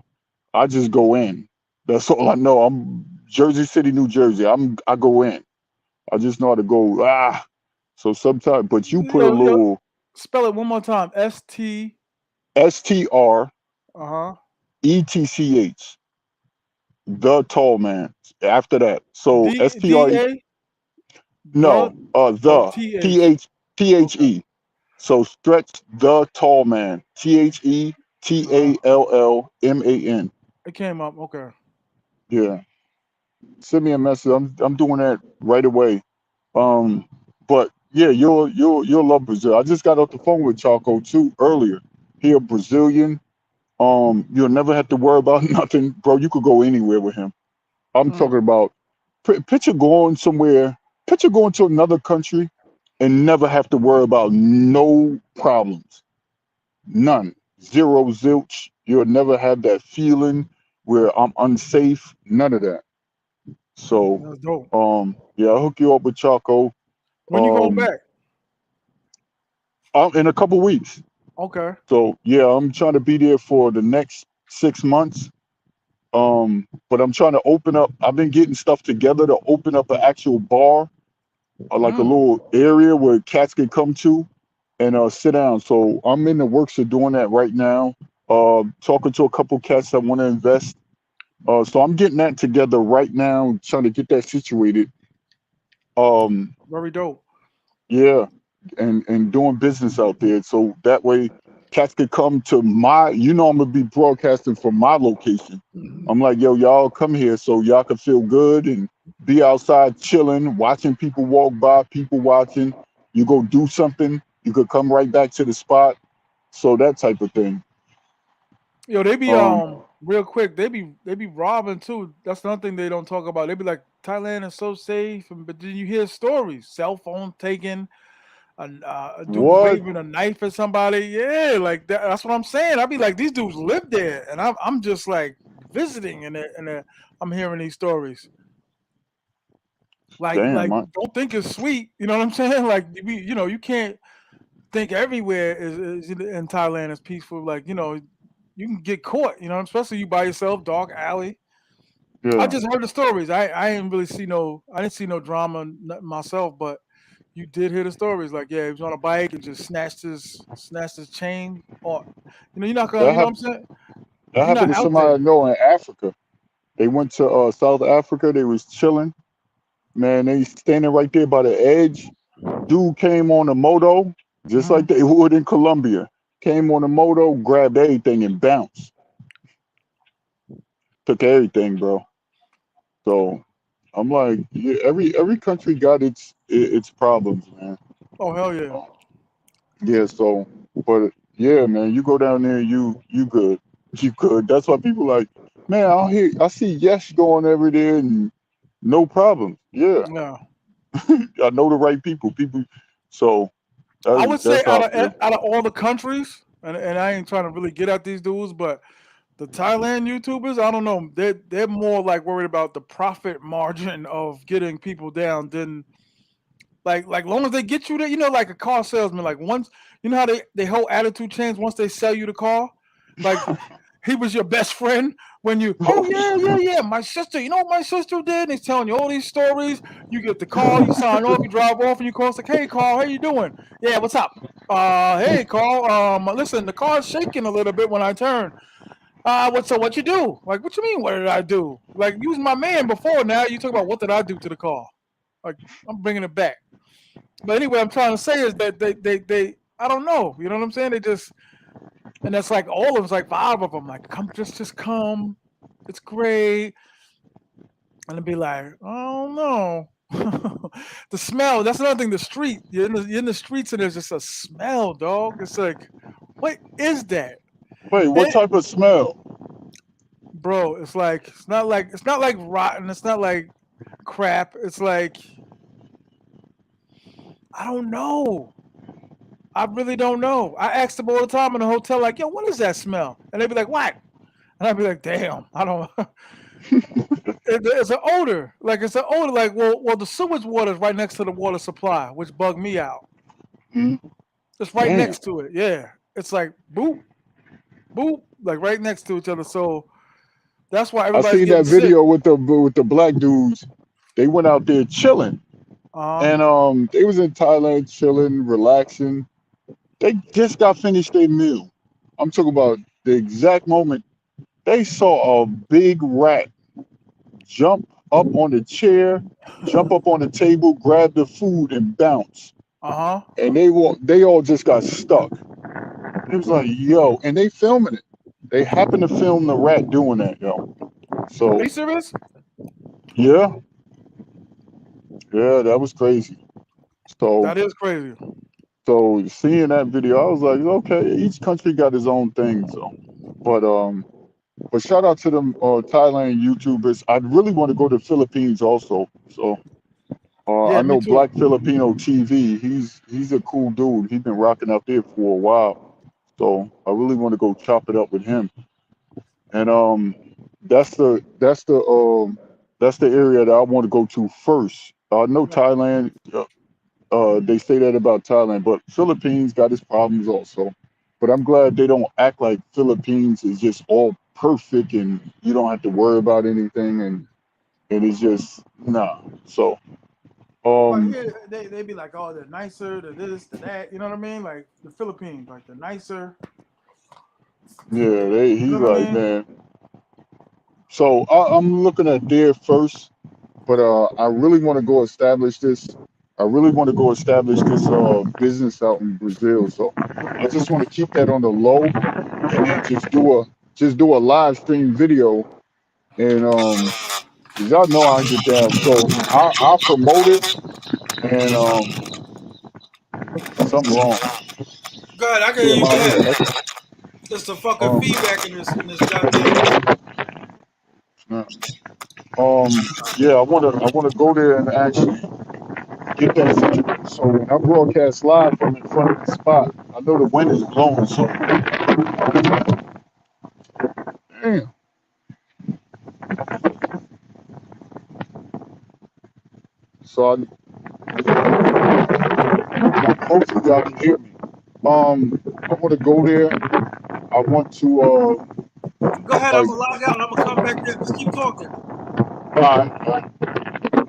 I just go in. That's all I know. I'm Jersey City, New Jersey. I go in. I just know how to go. So sometimes, but you put a Yo, little spell it one more time. ST. STRETCH, Uh huh. the tall man. After that, so D STRE. A the No, or the T H. Okay. THE. So stretch the tall man. Uh-huh. THETALLMAN. It came up. Okay. Yeah. Send me a message. I'm doing that right away. Um, but yeah, you'll love Brazil. I just got off the phone with Chaco too earlier. He a Brazilian. You'll never have to worry about nothing, bro. You could go anywhere with him. I'm Mm. talking about picture going somewhere, picture going to another country and never have to worry about no problems. None. Zero zilch. You'll never have that feeling where I'm unsafe. None of that. So, That's dope. yeah, I'll hook you up with Chaco. When you going Um, back? in a couple weeks. Okay. So, yeah, I'm trying to be there for the next 6 months. But I'm trying to open up. I've been getting stuff together to open up an actual bar, like a Mm. little area where cats can come to and sit down. So I'm in the works of doing that right now. Talking to a couple cats that want to invest. So I'm getting that together right now, trying to get that situated. Um, Very dope. yeah, and doing business out there. So that way, cats could come to my. I'm gonna be broadcasting from my location. Mhm. I'm like, yo, y'all come here so y'all can feel good and be outside chilling, watching people walk by, people watching. You go do something, you could come right back to the spot. So that type of thing. Yo, they be Um, real quick. They be robbing too. That's another thing they don't talk about. They be like Thailand is so safe, but then you hear stories: cell phone taken, a dude what? waving a knife at somebody. Yeah, like that. That's what I'm saying. I be like, these dudes live there, and I'm just like visiting, and I'm hearing these stories. Damn, Like don't think it's sweet. You know what I'm saying? Like you can't think everywhere is in Thailand is peaceful. Like you can get caught. Especially you by yourself, dark alley. I yeah. just heard the stories. I didn't really see no. I didn't see no drama myself, but you did hear the stories. Like yeah, he was on a bike and just snatched his chain. Or you're not gonna. That You know what happened. I'm saying? That You're happened not to out somebody I there. know in Africa. They went to South Africa. They was chilling. Man, they standing right there by the edge. Dude came on a moto, just Hmm. like they would in Colombia. Came on a moto, grabbed everything and bounced. Took everything, bro. So I'm like, yeah, every country got its problems, man. Oh hell yeah. Yeah, so but yeah, man, you go down there, you good. You good. That's why people like, man, I see Yes going every day and no problem. Yeah. Yeah. I know the right people. People so I would say that's how I feel. out of all the countries, and I ain't trying to really get at these dudes, but the Thailand YouTubers, I don't know, they're more like worried about the profit margin of getting people down than like long as they get you there, like a car salesman. Like once how they whole attitude change once they sell you the car. Like he was your best friend when you, oh Oh, yeah, my sister, you know what my sister did? And he's telling you all these stories. You get the call, you sign off, you drive off, and you call, it's like, hey Carl, how you doing? Yeah, what's up? Hey Carl, listen, the car's shaking a little bit when I turn. What you do? Like, what you mean? What did I do? Like, you was my man before. Now you talk about what did I do to the car? Like, I'm bringing it back. But anyway, I'm trying to say is that they I don't know. You know what I'm saying? They just And that's like all of them, it's like five of them, like come, just come, it's great. And I'd be like, oh no. The smell, that's another thing. The street, you're in the streets and there's just a smell, dog. It's like, what is that? Wait, what It, type of smell? bro, it's not like rotten, it's not like crap. It's like, I don't know. I really don't know. I ask them all the time in the hotel, like, yo, what is that smell? And they'd be like, what? And I'd be like, damn, I don't. It's an odor. Like it's an odor. Like, well, the sewage water is right next to the water supply, which bugged me out. Hmm? It's right Damn. next to it. Yeah, it's like boop, boop, like right next to each other. So that's why I everybody's seen getting that sick. video with the black dudes. They went out there chilling, Uh huh. and they was in Thailand chilling, relaxing. They just got finished their meal. I'm talking about the exact moment they saw a big rat jump up on the chair, jump up on the table, grab the food, and bounce. Uh huh. And they all just got stuck. It was like, yo, and they filming it. They happened to film the rat doing that, yo. Are So you serious? yeah, yeah, that was crazy. So That is crazy. so seeing that video, I was like, okay, each country got his own thing. So, but but shout out to them Thailand YouTubers. I really want to go to the Philippines also. So I Yeah, me know too. Black Filipino TV. He's a cool dude. He's been rocking out there for a while. So I really want to go chop it up with him. And that's the area that I want to go to first. I know Right. Thailand. They say that about Thailand, but Philippines got its problems also. But I'm glad they don't act like Philippines is just all perfect and you don't have to worry about anything and it's just nah. So Like um yeah, they be like, oh, they're nicer, they're this, they're that. You know what I mean? Like the Philippines, like they're nicer. yeah, You he's know what I like, mean? man. So I'm looking at there first, but I really want to go establish this. I really want to go establish this business out in Brazil. So I just want to keep that on the low and then just do a live stream video and 'cause y'all know I get down. So I'll promote it and something wrong. Go ahead, I can hear you. Go TMI ahead. here. That's It's the fucking um feedback in this goddamn. uh, yeah, I wanna go there and actually get that situation. So when I broadcast live from in front of the spot, I know the wind is blowing. So damn. So hopefully y'all can hear me. I want to go there. I want to Go ahead, I'm like gonna log out and I'm gonna come back in. Just keep talking.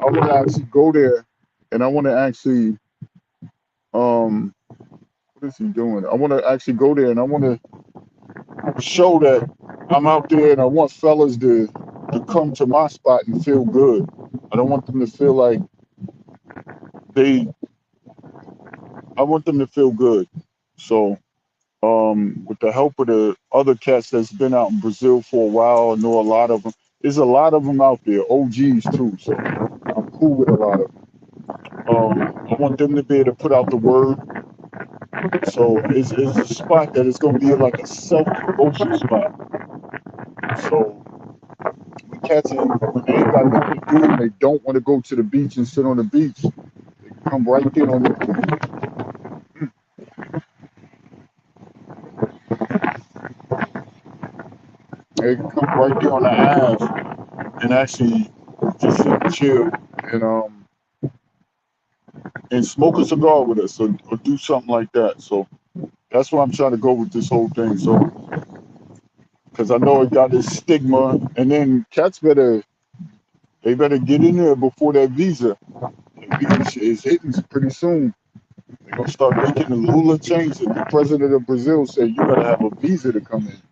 I want to actually go there, and I want to actually um what is he doing? I want to actually go there, and I want to show that I'm out there, and I want fellas to come to my spot and feel good. I don't want them to feel like they. I want them to feel good. So with the help of the other cats that's been out in Brazil for a while, I know a lot of them. There's a lot of them out there, OGs too. So I'm cool with a lot of them. I want them to be able to put out the word. So it's a spot that is going to be like a self-promotion spot. So when cats when they ain't got nothing to do and they don't want to go to the beach and sit on the beach, they can come right there on they can come right there on the Ave and actually just sit and chill and and smoke a cigar with us or do something like that. So that's why I'm trying to go with this whole thing. So because I know it got this stigma, and then cats better get in there before that visa. The visa is hitting pretty soon. They're gonna start making the Lula changes. The president of Brazil said you gotta have a visa to come in.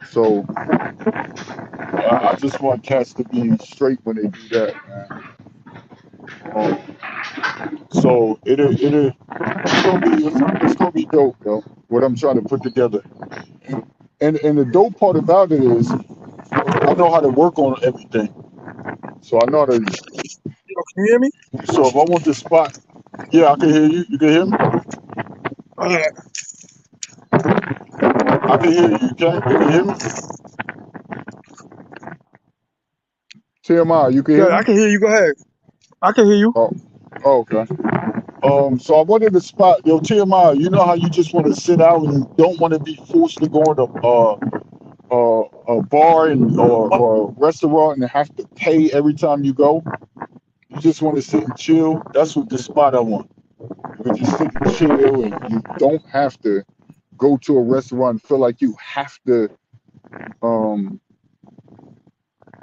So I just want cats to be straight when they do that, man. So it's gonna be dope, though. What I'm trying to put together. and the dope part about it is I know how to work on everything. So I know how to. Yo, can you hear me? So if I want the spot, yeah, I can hear you. You can hear me. All right. I can hear you. You can hear me. TMI, you can hear Yeah, I me. can hear you. Go ahead. I can hear you. Oh, oh, okay. So I wanted to spot, yo, TMI. You know how you just want to sit out and you don't want to be forced to go to a bar or a restaurant and have to pay every time you go. You just want to sit and chill. That's what the spot I want. You can just sit and chill and you don't have to go to a restaurant and feel like you have to um,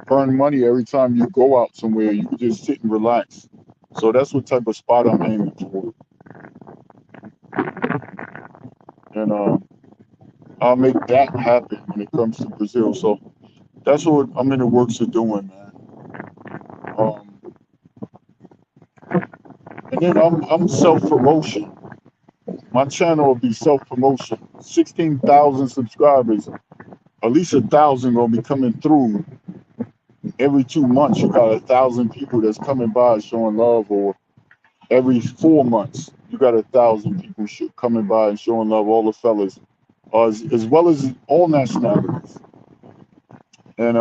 burn money every time you go out somewhere. You can just sit and relax. So that's what type of spot I'm aiming for. And I'll make that happen when it comes to Brazil. So that's what I'm in the works of doing, man. Um, and then I'm self promotion. My channel will be self promotion. 16,000 subscribers. At least 1,000 gonna be coming through every 2 months. You got 1,000 people that's coming by showing love, or every 4 months you got 1,000 people coming by and showing love. All the fellas, as well as all nationalities. And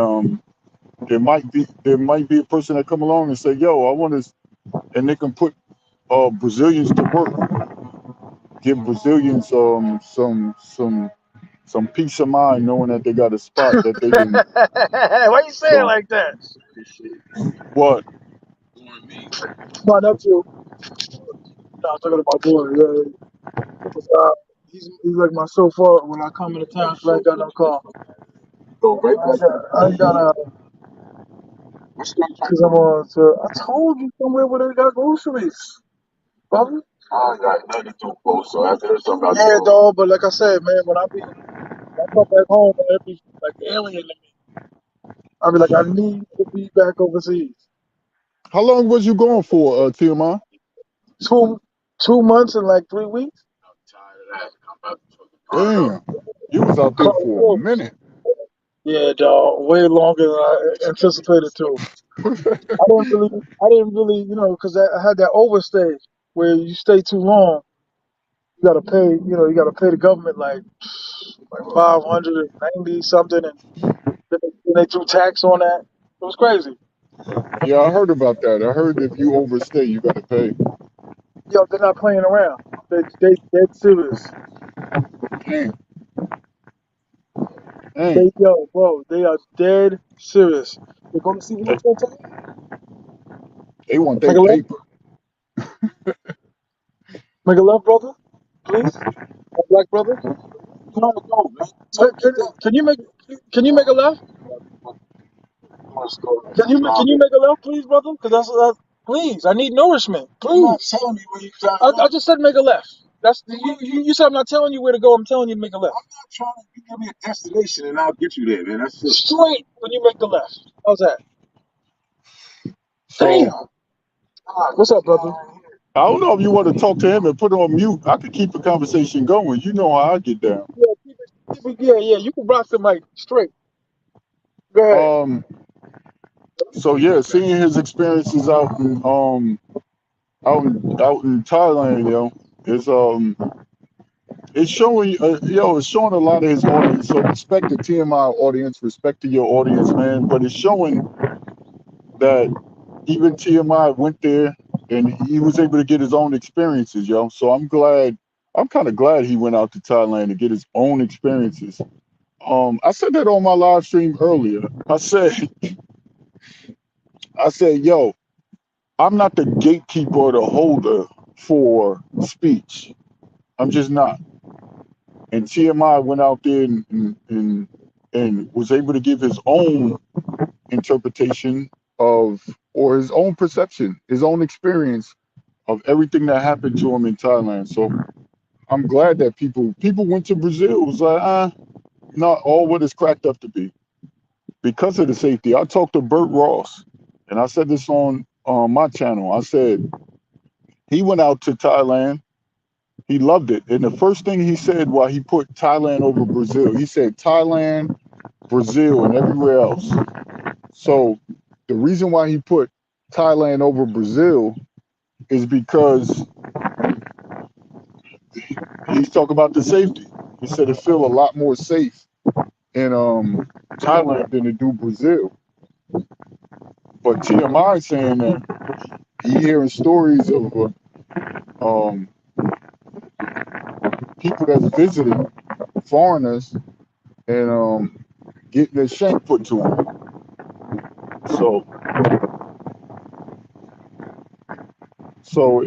there might be a person that come along and say, "Yo, I want to," and they can put Brazilians to work, give Brazilians some peace of mind, knowing that they got a spot that they can. Why you say it So like that? what? My nephew. No, I'm talking to my boy. Yeah, yeah. 'Cause, he's like my chauffeur when I come into town. 'Cause I ain't got no car. I ain't got because I'm on. So I told you somewhere where they got groceries, brother. I ain't got nothing to do, bro. So after there's something about Yeah, you, dog. But like I said, man, when I come back home, man, it be like alien to me. I be like, I need to be back overseas. How long was you going for, TMI? Two 2 months and like 3 weeks. I'm tired of that. I'm about to fucking burn up. Damn, you was out there for a Carlos. minute. Yeah, dog. Way longer than I anticipated to. I didn't really, because I had that overstay where you stay too long, you gotta pay the government like 590 something, and then they threw tax on that. It was crazy. Yeah, I heard about that. I heard if you overstay, you got to pay. Yo, they're not playing around. They dead serious. Damn, damn. Bro, they are dead serious. They're going to see They, what's going to they want their make a left, paper. make a left, brother, please. A black brother. No, no, man. Can, Tell me can, that. can you make a left? Let's go. Can you make a left, please, brother? Because that's please. I need nourishment, I'm not please. telling you where you trying to I go. just said make a left. That's you said I'm not telling you where to go. I'm telling you to make a left. I'm not trying to. You give me a destination and I'll get you there, man. That's it. Straight when you make the left. How's that? So Damn. What's up, brother? I don't know if you want to talk to him and put it on mute. I could keep the conversation going. You know how I get down. Yeah, yeah. You can rock the mic straight. Go ahead. Um. So yeah, seeing his experiences out in Thailand, it's showing it's showing a lot of his audience. So respect the TMI audience, respect to your audience, man. But it's showing that even TMI went there and he was able to get his own experiences, yo. So I'm glad. I'm kind of glad he went out to Thailand to get his own experiences. I said that on my live stream earlier. I said, yo, I'm not the gatekeeper or the holder for speech. I'm just not. And TMI went out there and was able to give his own interpretation of, or his own perception, his own experience of everything that happened to him in Thailand. So I'm glad that people went to Brazil. It was like, not all what it's cracked up to be because of the safety. I talked to Bert Ross, and I said this on my channel. I said he went out to Thailand He loved it. And the first thing he said while he put Thailand over Brazil, he said Thailand, Brazil, and everywhere else. So the reason why he put Thailand over Brazil is because he's talking about the safety. He said it feel a lot more safe in Thailand than it do Brazil. But T.M.I saying that he hearing stories of um, people that's visiting, foreigners, and getting their shank put to them. So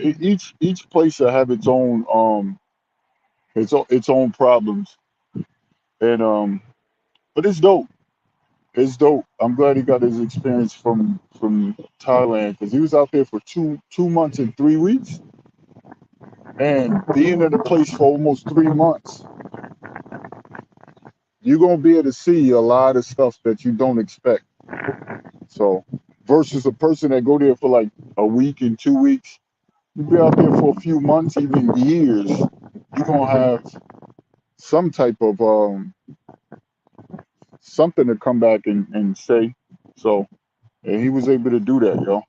each place will have its own its own problems, and but it's dope. It's dope. I'm glad he got his experience from Thailand because he was out there for two months and 3 weeks, and being in a place for almost 3 months, you're gonna be able to see a lot of stuff that you don't expect. So versus a person that go there for like a week and 2 weeks, you be out there for a few months, even years, you're gonna have some type of something to come back and say. So and he was able to do that, yo.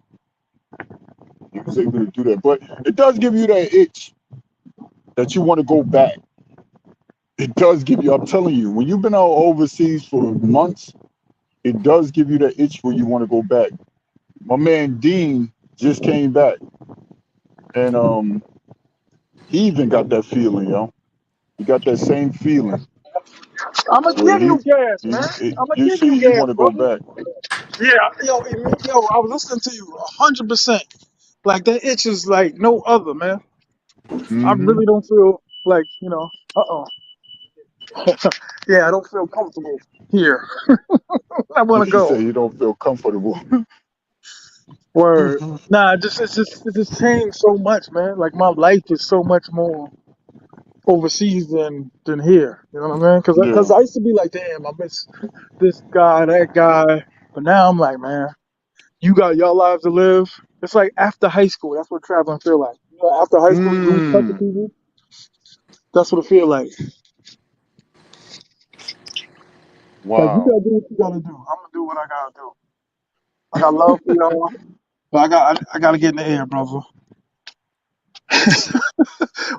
He was able to do that. But it does give you that itch that you want to go back. It does give you, I'm telling you, when you've been out overseas for months, it does give you that itch where you want to go back. My man Dean just came back and he even got that feeling, yo. He got that same feeling I'm gonna where give you gas, man. I'm gonna you give you see you gas, want to go brother. back. Yeah, yo, I was listening to you 100%. Like that itch is like no other, man. I Mm-hmm. really don't feel like, uh-oh. Yeah, I don't feel comfortable here. I want to He go. said you don't feel comfortable. Word. Nah, it just changed so much, man. Like my life is so much more overseas than here. You know what I mean? Because Yeah. I used to be like, damn, I miss this guy, that guy. But now I'm like, man, you got your lives to live. It's like after high school. That's what traveling feel like. After high school, you lose touch with Mm. people. That's what it feel like. Like you Wow. gotta do what you gotta do. I'm gonna do what I gotta do. I got love for y'all, but I gotta get in the air, brother.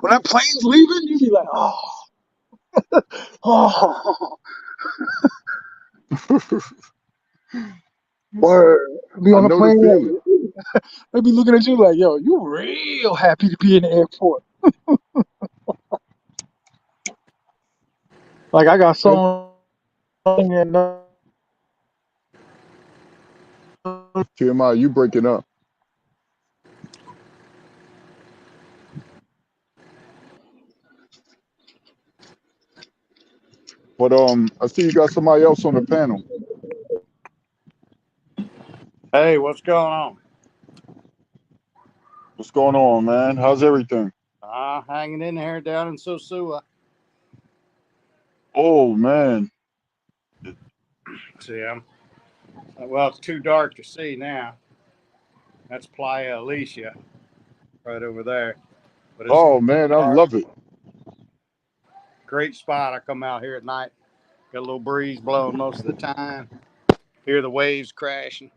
When that plane's leaving, you be like, oh, word. Be I on the know the plane, feeling. they be looking at you like, yo, you real happy to be in the airport. Like I got And someone and TMI, you breaking up. But I see you got somebody else on the panel. Hey, what's going on? What's going on, man? How's everything? Hanging in here down in Sosua. Oh man. See, well, it's too dark to see now. That's Playa Alicia right over there. But it's Oh man, I dark. love it. Great spot. I come out here at night. Got a little breeze blowing most of the time. Hear the waves crashing.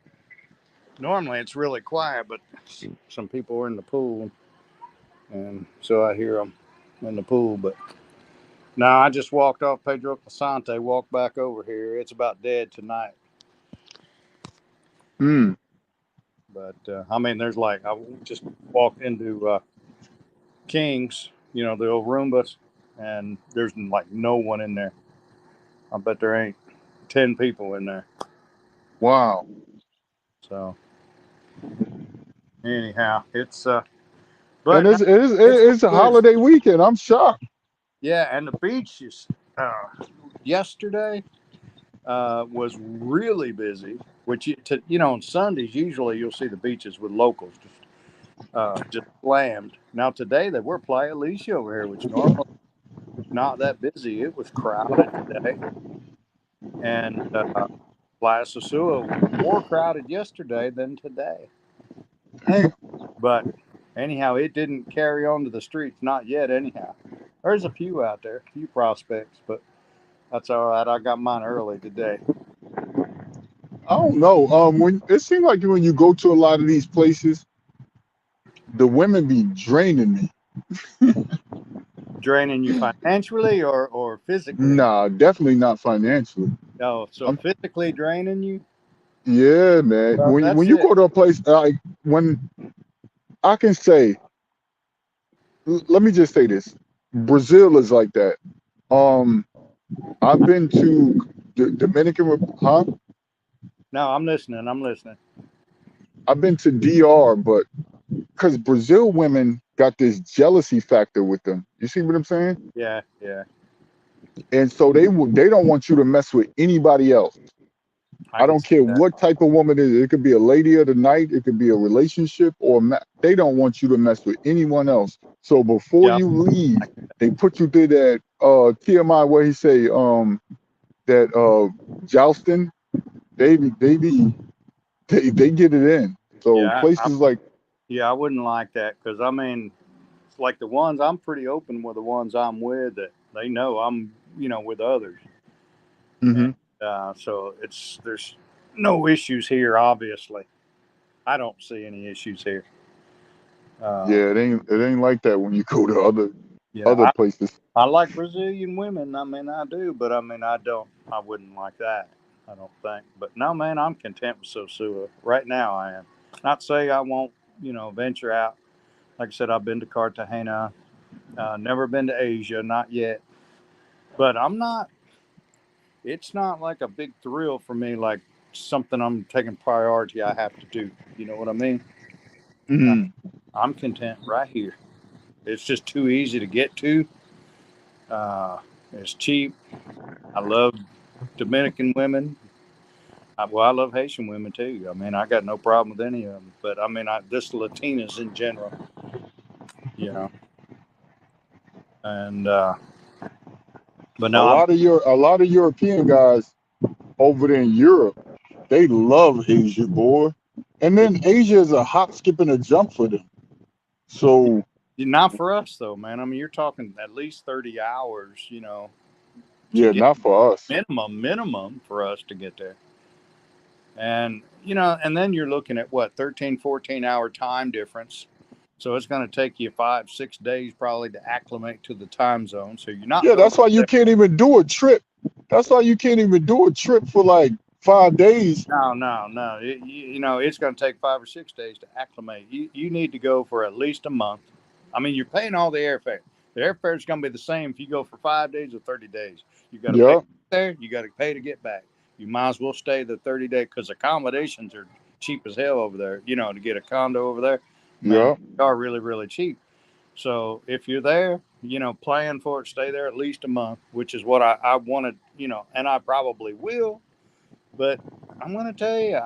Normally it's really quiet, but some people are in the pool, and so I hear them in the pool. But no, I just walked off Pedro Casante, walked back over here. It's about dead tonight. Mm. But I mean, there's like I just walked into King's, the old Roombas, and there's like no one in there. I bet there ain't 10 people in there. Wow. So anyhow, And but no, it's it's a good. holiday weekend. I'm shocked. Yeah, and the beach is yesterday was really busy. Which on Sundays usually you'll see the beaches with locals just slammed. Now today they were Playa Alicia over here, which normally not that busy. It was crowded today, and Playa Sosua was more crowded yesterday than today. Damn. But Anyhow, it didn't carry on to the streets, not yet. Anyhow, there's a few out there, a few prospects, but that's all right. I got mine early today. I don't know. When it seems like when you go to a lot of these places, the women be draining me. Draining you financially or physically? Nah, definitely not financially. No, so I'm, physically draining you. yeah, man. Well, When that's you it. go to a place like when I can say, let me just say this: Brazil is like that. Um, I've been to the Dominican Republic. Huh? No, I'm listening. I'm listening. I've been to DR, but because Brazil women got this jealousy factor with them. You see what I'm saying? Yeah, yeah. And so they don't want you to mess with anybody else. I I can don't see care that. what type of woman it is. It could be a lady of the night. It could be a relationship they don't want you to mess with anyone else. So before Yep. you leave, they put you through that T.M.I. where he say that jousting. They get it in. So Yeah, places like yeah. I wouldn't like that because I mean, it's like the ones I'm pretty open with the ones I'm with that they know I'm with others, and hmm so there's no issues here. Obviously, I don't see any issues here. Uh, yeah, it ain't like that when you go to yeah, other places. I like Brazilian women. I mean, I do, but I mean, I don't. I wouldn't like that. I don't think. But no, man, I'm content with Sosua. Right now, I am. Not say I won't, venture out. Like I said, I've been to Cartagena. Never been to Asia, not yet. But I'm not. It's not like a big thrill for me, like something I'm taking priority. I have to do. You know what I mean? Uh, hmm I'm content right here. It's just too easy to get to. Uh, it's cheap. I love Dominican women. I love Haitian women too. I mean, I got no problem with any of them. But I mean, this Latinas in general, you know. And but A no, I'm lot of European guys over there in Europe, they love Asia, boy. And then Asia is a hop, skip, and a jump for them. So not for us though, man. I mean, you're talking at least 30 hours, to yeah, get not for us. minimum for us to get there. And and then you're looking at what 13, 14 hour time difference. So it's going to take you 5, 6 days probably to acclimate to the time zone. So you're not Yeah, going that's why you there. can't even do a trip. That's why you can't even do a trip for like 5 days. No, no, no. It's going to take 5 or 6 days to acclimate. You need to go for at least a month. I mean, you're paying all the airfare. The airfare is going to be the same if you go for 5 days or 30 days. You got to pay Yeah, there. You got to pay to get back. You might as well stay the 30 day because accommodations are cheap as hell over there. To get a condo over there, man, yeah, they are really, really cheap. So if you're there, plan for it, stay there at least a month, which is what I wanted, and I probably will. But I'm going to tell you,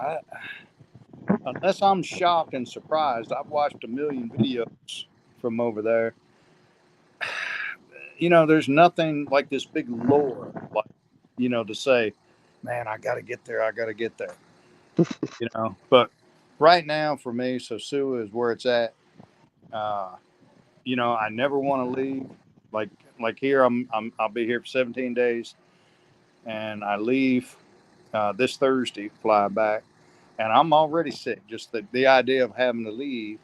unless I'm shocked and surprised, I've watched a million videos from over there. There's nothing like this big lore, like, to say, man, I got to get there. I got to get there, But right now for me, Sosua is where it's at. Uh, I never want to leave. Like, like here, I'll be here for 17 days and I leave this Thursday, fly back. And I'm already sick. Just the idea of having to leave.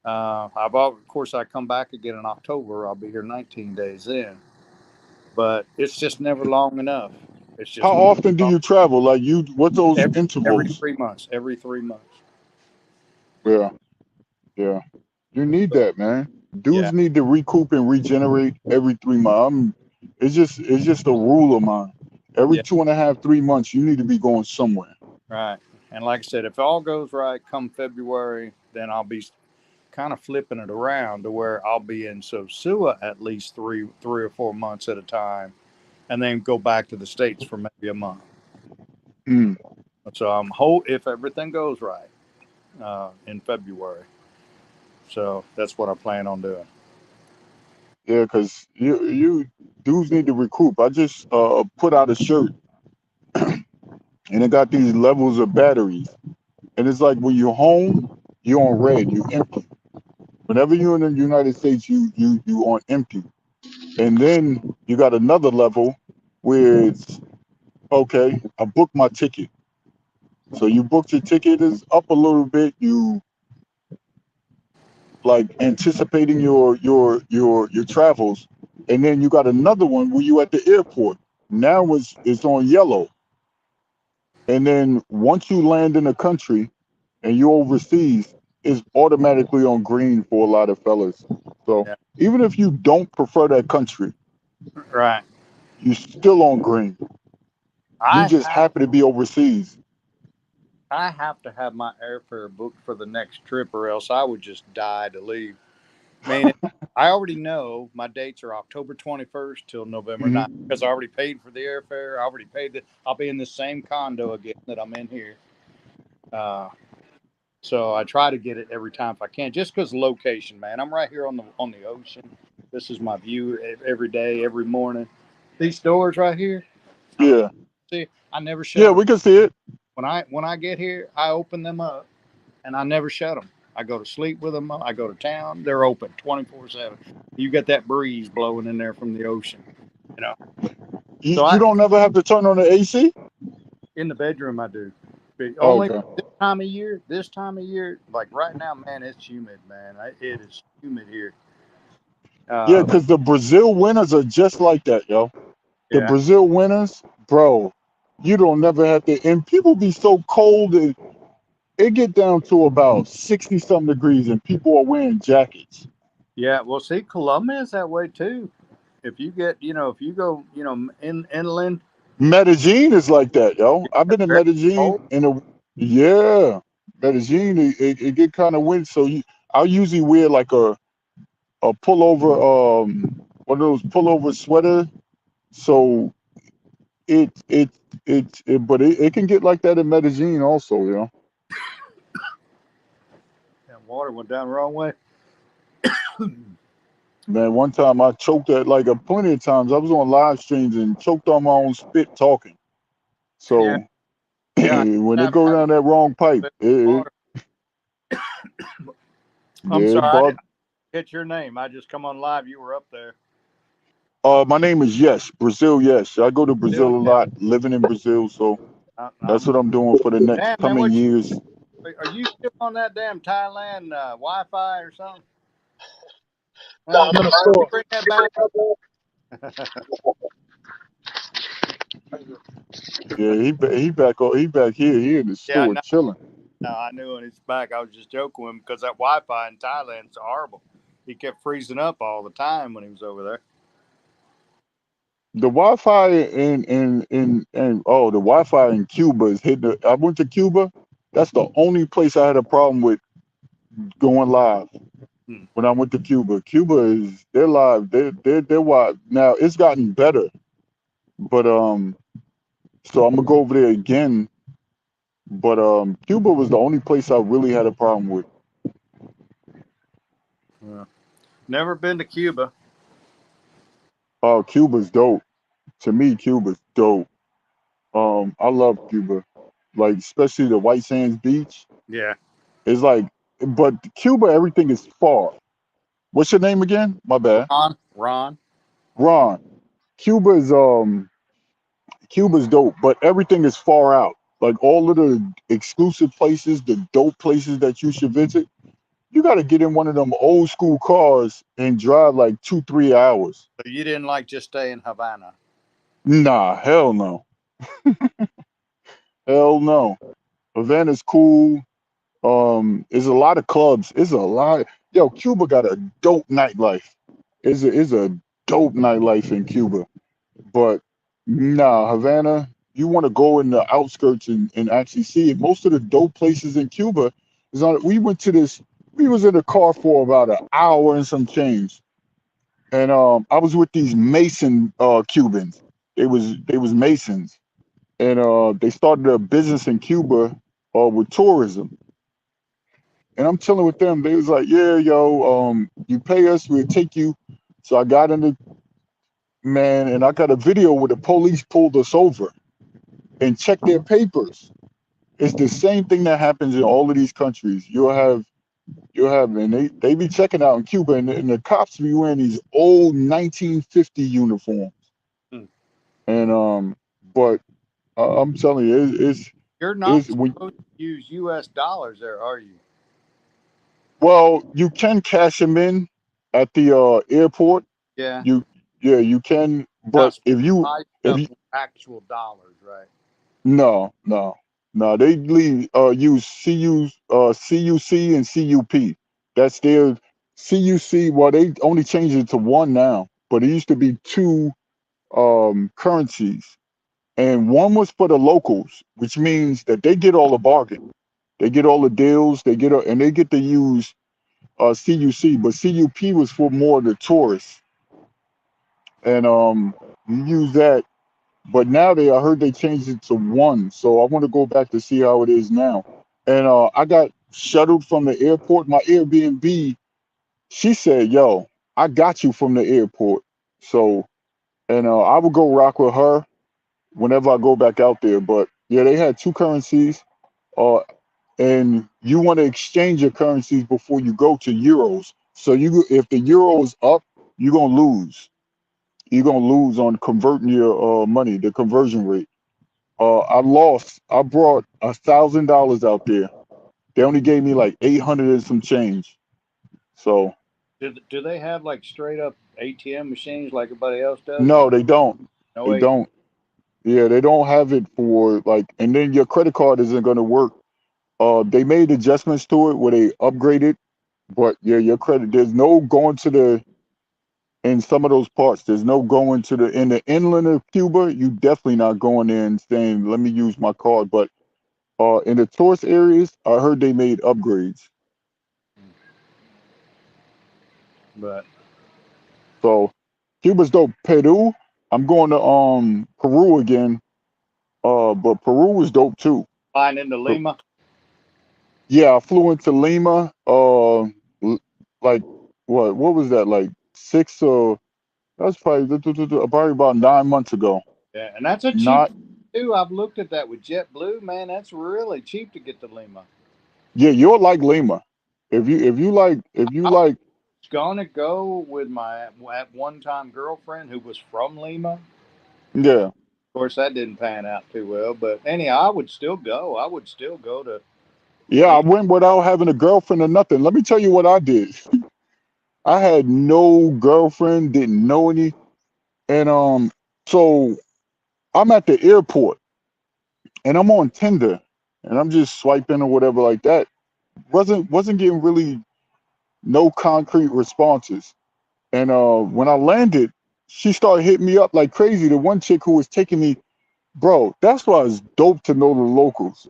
Of course, I come back again in October. I'll be here 19 days in, but it's just never long enough. It's how just never often do long. you travel? Like what those Every intervals? 3 months. Every 3 months. Yeah, yeah. You need But that, man. yeah, Dudes need to recoup and regenerate every 3 months. It's just a rule of mine. Every yeah, 2.5, 3 months, you need to be going somewhere. right. And like I said, if all goes right, come February, then I'll be kind of flipping it around to where I'll be in Sosua at least 3 or 4 months at a time, and then go back to the States for maybe a month. Mm. So if everything goes right in February. So that's what I plan on doing. Yeah, because you dudes need to recoup. I just put out a shirt and it got these levels of batteries. And it's like when you're home, you're on red, you're empty. Whenever you're in the United States, you on empty. And then you got another level where it's okay, I booked my ticket. So you booked your ticket is up a little bit. You like anticipating your travels. And then you got another one where you at the airport. Now it's on yellow. And then once you land in a country and you're overseas, it's automatically on green for a lot of fellas. So Yeah. even if you don't prefer that country, Right. you're still on green. You I just have happen to be overseas. I have to have my airfare booked for the next trip, or else I would just die to leave. Man, I already know my dates are October 21st till November 9th Mhm. because I already paid for the airfare. I already paid the. I'll be in the same condo again that I'm in here. Uh, so I try to get it every time if I can, just because location, man. I'm right here on the ocean. This is my view every day, every morning. These doors right here, I don't know. Yeah. See, I never Yeah, shut them. we can see it. When I get here, I open them up and I never shut them. I go to sleep with them. I go to town. They're open 24/7. You got that breeze blowing in there from the ocean, you know. You, So you I don't never have to turn on the AC? in the bedroom I do. But only Okay. this time of year. This time of year, like right now, man, it's humid, man. It is humid here. Yeah, Uh, because the Brazil winters are just like that, yo. The yeah, Brazil winters, bro, you don't never have to, and people be so cold that it get down to about 60 something degrees and people are wearing jackets. yeah. Well, see, Columbia is that way too. If you get, if you go, inland, Medellin is like that, yo. I've been to very Medellin cold. yeah, Medellin, it get kind of windy. So I'll usually wear like a pullover, one of those pullover sweater. So it, it, but it can get like that in Medellin also, you know. And water went down the wrong way. Man, one time I choked at like a plenty of times. I was on live streams and choked on my own spit talking. Yeah, So yeah. when I it have go had down that wrong pipe, water. I'm it sorry, I didn't bug. get your name. I just come on live. You were up there. My name is Yes, Brazil. Yes, I go to Brazil Still, a yeah. lot, living in Brazil. So that's I'm. what I'm doing for the next Damn man, coming what you? years. Are you still on that damn Thailand Wi-Fi or something? Nah, Huh? I'm in the Why don't you store. bring that back? Yeah, he back here. He in the Yeah, store no, chilling. no, I knew when he's back. I was just joking with him because that Wi-Fi in Thailand is horrible. He kept freezing up all the time when he was over there. The Wi-Fi the Wi-Fi in Cuba is hitting. I went to Cuba. That's the only place I had a problem with going live. Hmm. When I went to Cuba. Cuba is they're live. They're wild. Now it's gotten better, but so I'm gonna go over there again. But Cuba was the only place I really had a problem with. Yeah. Never been to Cuba. Oh, Cuba's dope. To me, Cuba's dope. I love Cuba. Like especially the White Sands Beach. Yeah, It's like, but Cuba, everything is far. What's your name again? My bad. Ron, Ron. Ron. Cuba's Cuba's dope, but everything is far out. Like all of the exclusive places, the dope places that you should visit, you got to get in one of them old school cars and drive like 2, 3 hours. So you didn't like just stay in Havana? Nah, hell no, hell no. Havana's cool. There's a lot of clubs. It's a lot. Yo, Cuba got a dope nightlife. Is a dope nightlife in Cuba. But nah, Havana, you want to go in the outskirts and actually see it. Most of the dope places in Cuba is on. We went to this. We was in a car for about an hour and some change, and I was with these Mason Cubans. They was Masons, and they started a business in Cuba with tourism. And I'm chilling with them. They was like, "Yeah, yo, you pay us, we'll take you." So I got in the man, and I got a video where the police pulled us over and check their papers. It's the same thing that happens in all of these countries. You'll have You have, and they be checking out in Cuba, and the cops be wearing these old 1950 uniforms, Hmm. and but I'm telling you, You're it's not when supposed to use U.S. dollars there, are you? well, you can cash them in at the airport. Yeah. You yeah, you can, Not but supposed if to you buy if stuff you with actual dollars, right? no no no, they leave use CUC and CUP. That's their CUC. Well, they only changed it to one now, but it used to be two currencies, and one was for the locals, which means that they get all the bargain, they get all the deals, and they get to use CUC, but CUP was for more of the tourists, and you use that. But now I heard they changed it to one, so I want to go back to see how it is now. And I got shuttled from the airport. My Airbnb, she said, "Yo, I got you from the airport." So, and I would go rock with her whenever I go back out there. But yeah, they had two currencies, uh, and you want to exchange your currencies before you go to euros. So if the euro is up, you're gonna lose. You're gonna lose on converting your money, the conversion rate. I lost. I brought $1,000 out there. They only gave me like 800 and some change. So Do they have like straight up ATM machines like everybody else does? no, they don't. No They ATM. don't. Yeah, they don't have it for like, and then your credit card isn't going to work. They made adjustments to it where they upgraded, but yeah, your credit. There's no going to the in some of those parts. There's no going to the in the inland of Cuba. You definitely not going there and saying, "Let me use my card." But in the tourist areas, I heard they made upgrades. But So Cuba's dope. Peru, I'm going to Peru again. But Peru was dope too. flying into Per- Lima. Yeah, I flew into Lima. Like what was that? Like six or that was probably about 9 months ago. Yeah, and that's a cheap Not too. I've looked at that with JetBlue, man. That's really cheap to get to Lima. yeah, you'll like Lima. If you I was like gonna go with my at one time girlfriend who was from Lima. Of yeah course, that didn't pan out too well. But anyhow, I would still go. I would still go to yeah, I Lima. went without having a girlfriend or nothing. Let me tell you what I did. I had no girlfriend, didn't know any, and so I'm at the airport and I'm on Tinder and I'm just swiping or whatever like that. Wasn't getting really no concrete responses. And when I landed, she started hitting me up like crazy. The one chick who was taking me, bro, that's why it's dope to know the locals.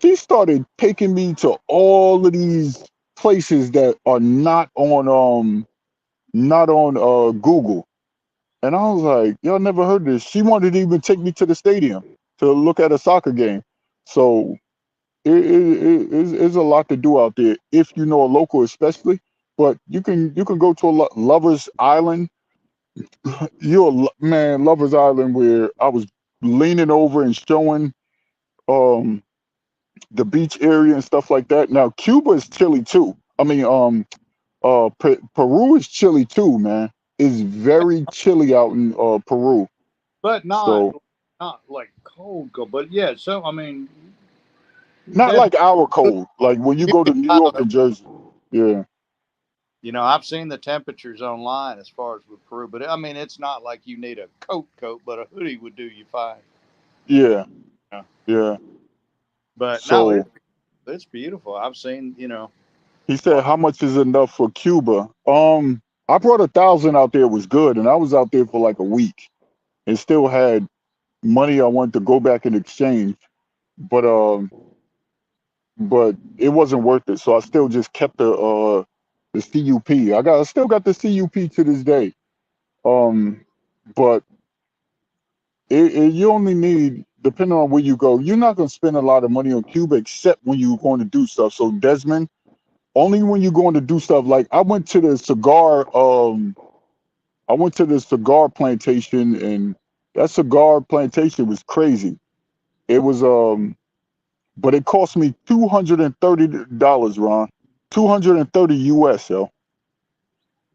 She started taking me to all of these places that are not on Google. And I was like, y'all never heard of this. She wanted to even take me to the stadium to look at a soccer game. So it's a lot to do out there if you know a local, especially. But you can go to a Lovers Island. Man, Lovers Island, where I was leaning over and showing um the beach area and stuff like that. Now Cuba is chilly too. I mean, Peru is chilly too, man. It's very chilly out in Peru. But So not like cold cold. But yeah, so I mean, not like definitely. our cold, like when you go to New York and Jersey. Yeah, You know, I've seen the temperatures online as far as with Peru, but I mean, it's not like you need a coat, but a hoodie would do you fine. yeah, Yeah. yeah. But no, So it's beautiful. I've seen, you know, he uh, said, "How much is enough for Cuba?" I brought 1,000 out there. It was good, and I was out there for like a week, and still had money I wanted to go back and exchange, but but it wasn't worth it. So I still just kept the CUP. I still got the CUP to this day. Um, but you only need, depending on where you go, you're not gonna spend a lot of money on Cuba except when you're going to do stuff. So Desmond, only when you're going to do stuff. Like I went to the cigar plantation, and that cigar plantation was crazy. It was but it cost me $230, Ron. $230 US, yo,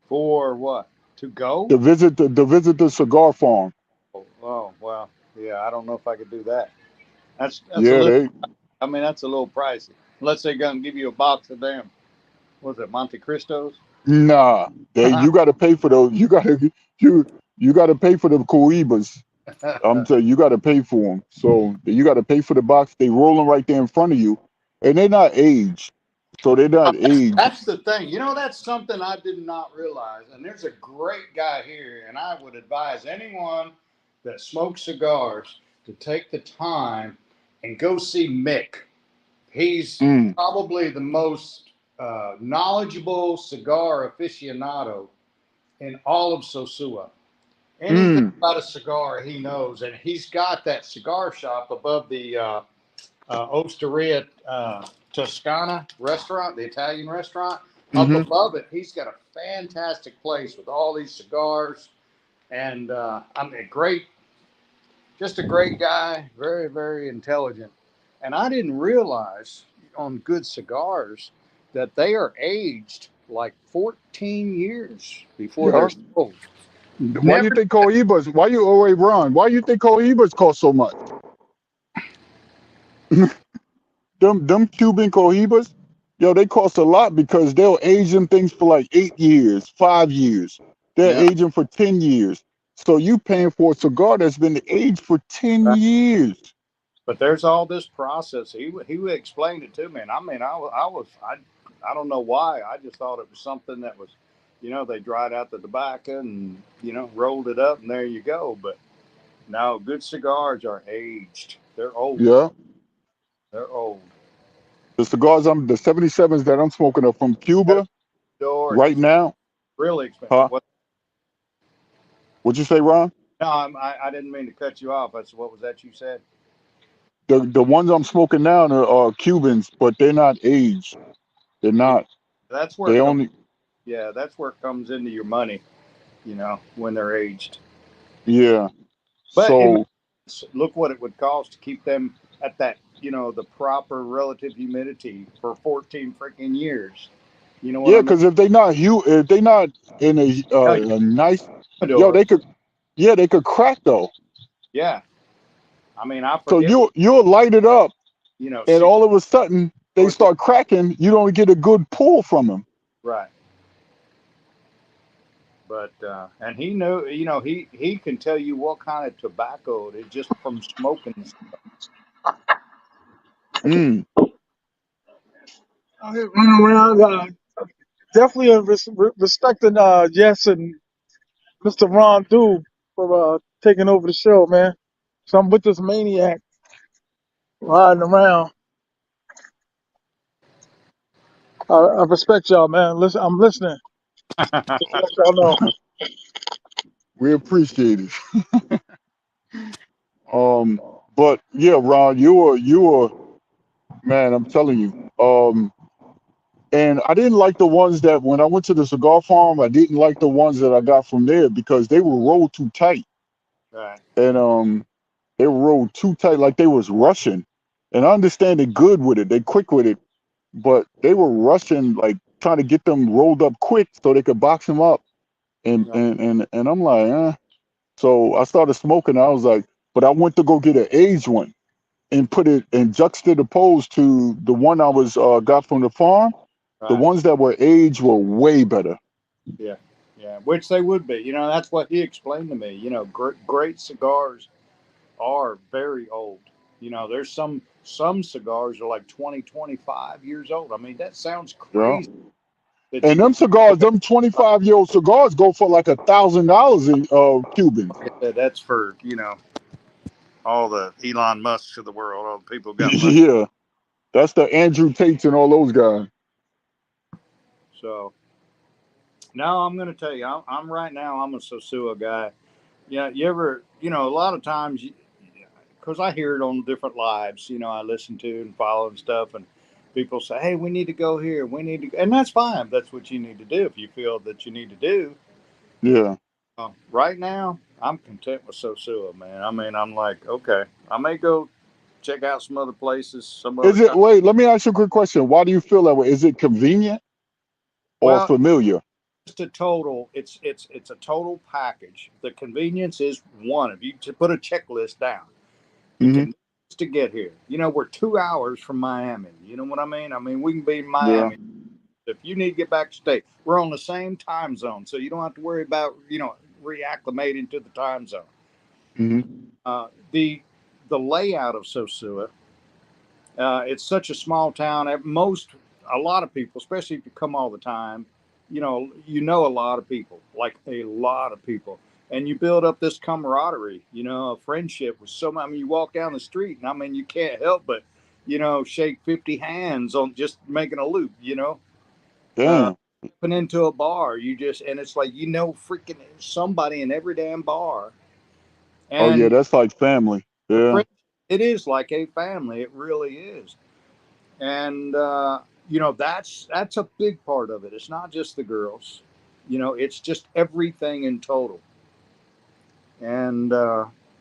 For what? To go? to visit the cigar farm. Oh, well, yeah. I don't know if I could do that. That's a Yeah, little. they I mean, that's a little pricey. Unless they're gonna give you a box of them. Was it Monte Cristos? nah. They you got to pay for those. You got to pay for the cohibas. I'm telling you, you got to pay for them. So you got to pay for the box. They rolling right there in front of you, and they're not aged. So they're not aged. That's the thing. You know, that's something I did not realize. And there's a great guy here, and I would advise anyone that smokes cigars to take the time and go see Mick. He's Mm, probably the most knowledgeable cigar aficionado in all of Sosua. Anything mm, about a cigar, he knows, and he's got that cigar shop above the Osteria Toscana restaurant, the Italian restaurant. Up mm-hmm. above it, he's got a fantastic place with all these cigars, and I mean, great, just a great guy, very, very intelligent. And I didn't realize on good cigars that they are aged like 14 years before they're Yeah. sold. Why you Never. think cohibas? Why you always Ron? Why you think cohibas cost so much? Them Cuban cohibas, yo, they cost a lot because they'll age them things for like 8 years, 5 years. They're Yeah. aging for 10 years. So you paying for a cigar that's been aged for 10 years. But there's all this process. He would explain it to me, and I mean, I don't know why. I just thought it was something that was, they dried out the tobacco and rolled it up, and there you go. But no, good cigars are aged. They're old. Yeah. They're old. The 77s that I'm smoking are from Cuba right Gorgeous. now. Really expensive. Huh? What'd you say, Ron? No, I didn't mean to cut you off. That's what was that you said? The ones I'm smoking now are Cubans, but they're not aged. They're Yeah, not. that's where They it comes. only Yeah, that's where it comes into your money. When they're aged. yeah. But So look what it would cost to keep them at that, the proper relative humidity for 14 freaking years. You know what yeah, I mean? because if they not in Hell, a nice, yo, humidor. they could, yeah, they could crack though. Yeah. I mean, I So forget what, you'll light it up, and six all of a sudden they hours. start cracking. You don't get a good pull from them. Right. But, and he knew, he can tell you what kind of tobacco it is just from smoking. Mm, Out here running around. Definitely respecting Yes and Mr. Ron Dube for taking over the show, man. So I'm with this maniac riding around. I respect y'all, man. Listen, I'm listening. Just to let y'all know. we appreciate it. But yeah, Ron, you are man. I'm telling you. And I didn't like the ones that when I went to the cigar farm, I didn't like the ones that I got from there because they were rolled too tight. Right. And they were rolled too tight, like they was rushing. And I understand they're good with it, they quick with it, but they were rushing, like trying to get them rolled up quick so they could box them up. And Right. and and, and I'm like, So I started smoking. I was like, but I went to go get an aged one and put it and juxtapose to the one I was got from the farm. The Right. ones that were aged were way better. Yeah. Yeah. Which they would be. That's what he explained to me. Great cigars are very old. There's some cigars are like 20, 25 years old. I mean, that sounds Yeah. crazy that And you them cigars, them 25-year-old cigars go for like $1,000 in Cubans. like I said, that's for, all the Elon Musks of the world, all the people who got money. Yeah. That's the Andrew Tates and all those guys. So now I'm going to tell you, I'm right now, I'm a Sosua guy. Yeah. You ever, a lot of times, because I hear it on different lives, I listen to and follow and stuff. And people say, hey, we need to go here. We need to, and that's fine. That's what you need to do if you feel that you need to do. Yeah. Right now, I'm content with Sosua, man. I mean, I'm like, okay, I may go check out some other places some other Is it, time. wait, let me ask you a quick question. Why do you feel that way? Is it convenient? or Well, familiar? just a total. It's a total package. The convenience is one. If you to put a checklist down, the Hmm. convenience to get here. We're 2 hours from Miami. You know what I mean? I mean, we can be in Yeah. Miami. If you need to get back to state, we're on the same time zone, so you don't have to worry about reacclimating to the time zone. Hmm. The layout of Sosua, it's such a small town. A lot of people, especially if you come all the time, a lot of people, like a lot of people, and you build up this camaraderie, a friendship with so many. I mean, you walk down the street, and I mean, you can't help but, shake 50 hands on just making a loop. Uh, Damn. Open into a bar, and it's like freaking somebody in every damn bar, Oh yeah, and that's like family. the Yeah. friend, it is like a family. It really is. And that's a big part of it. It's not just the girls, it's just everything in total. And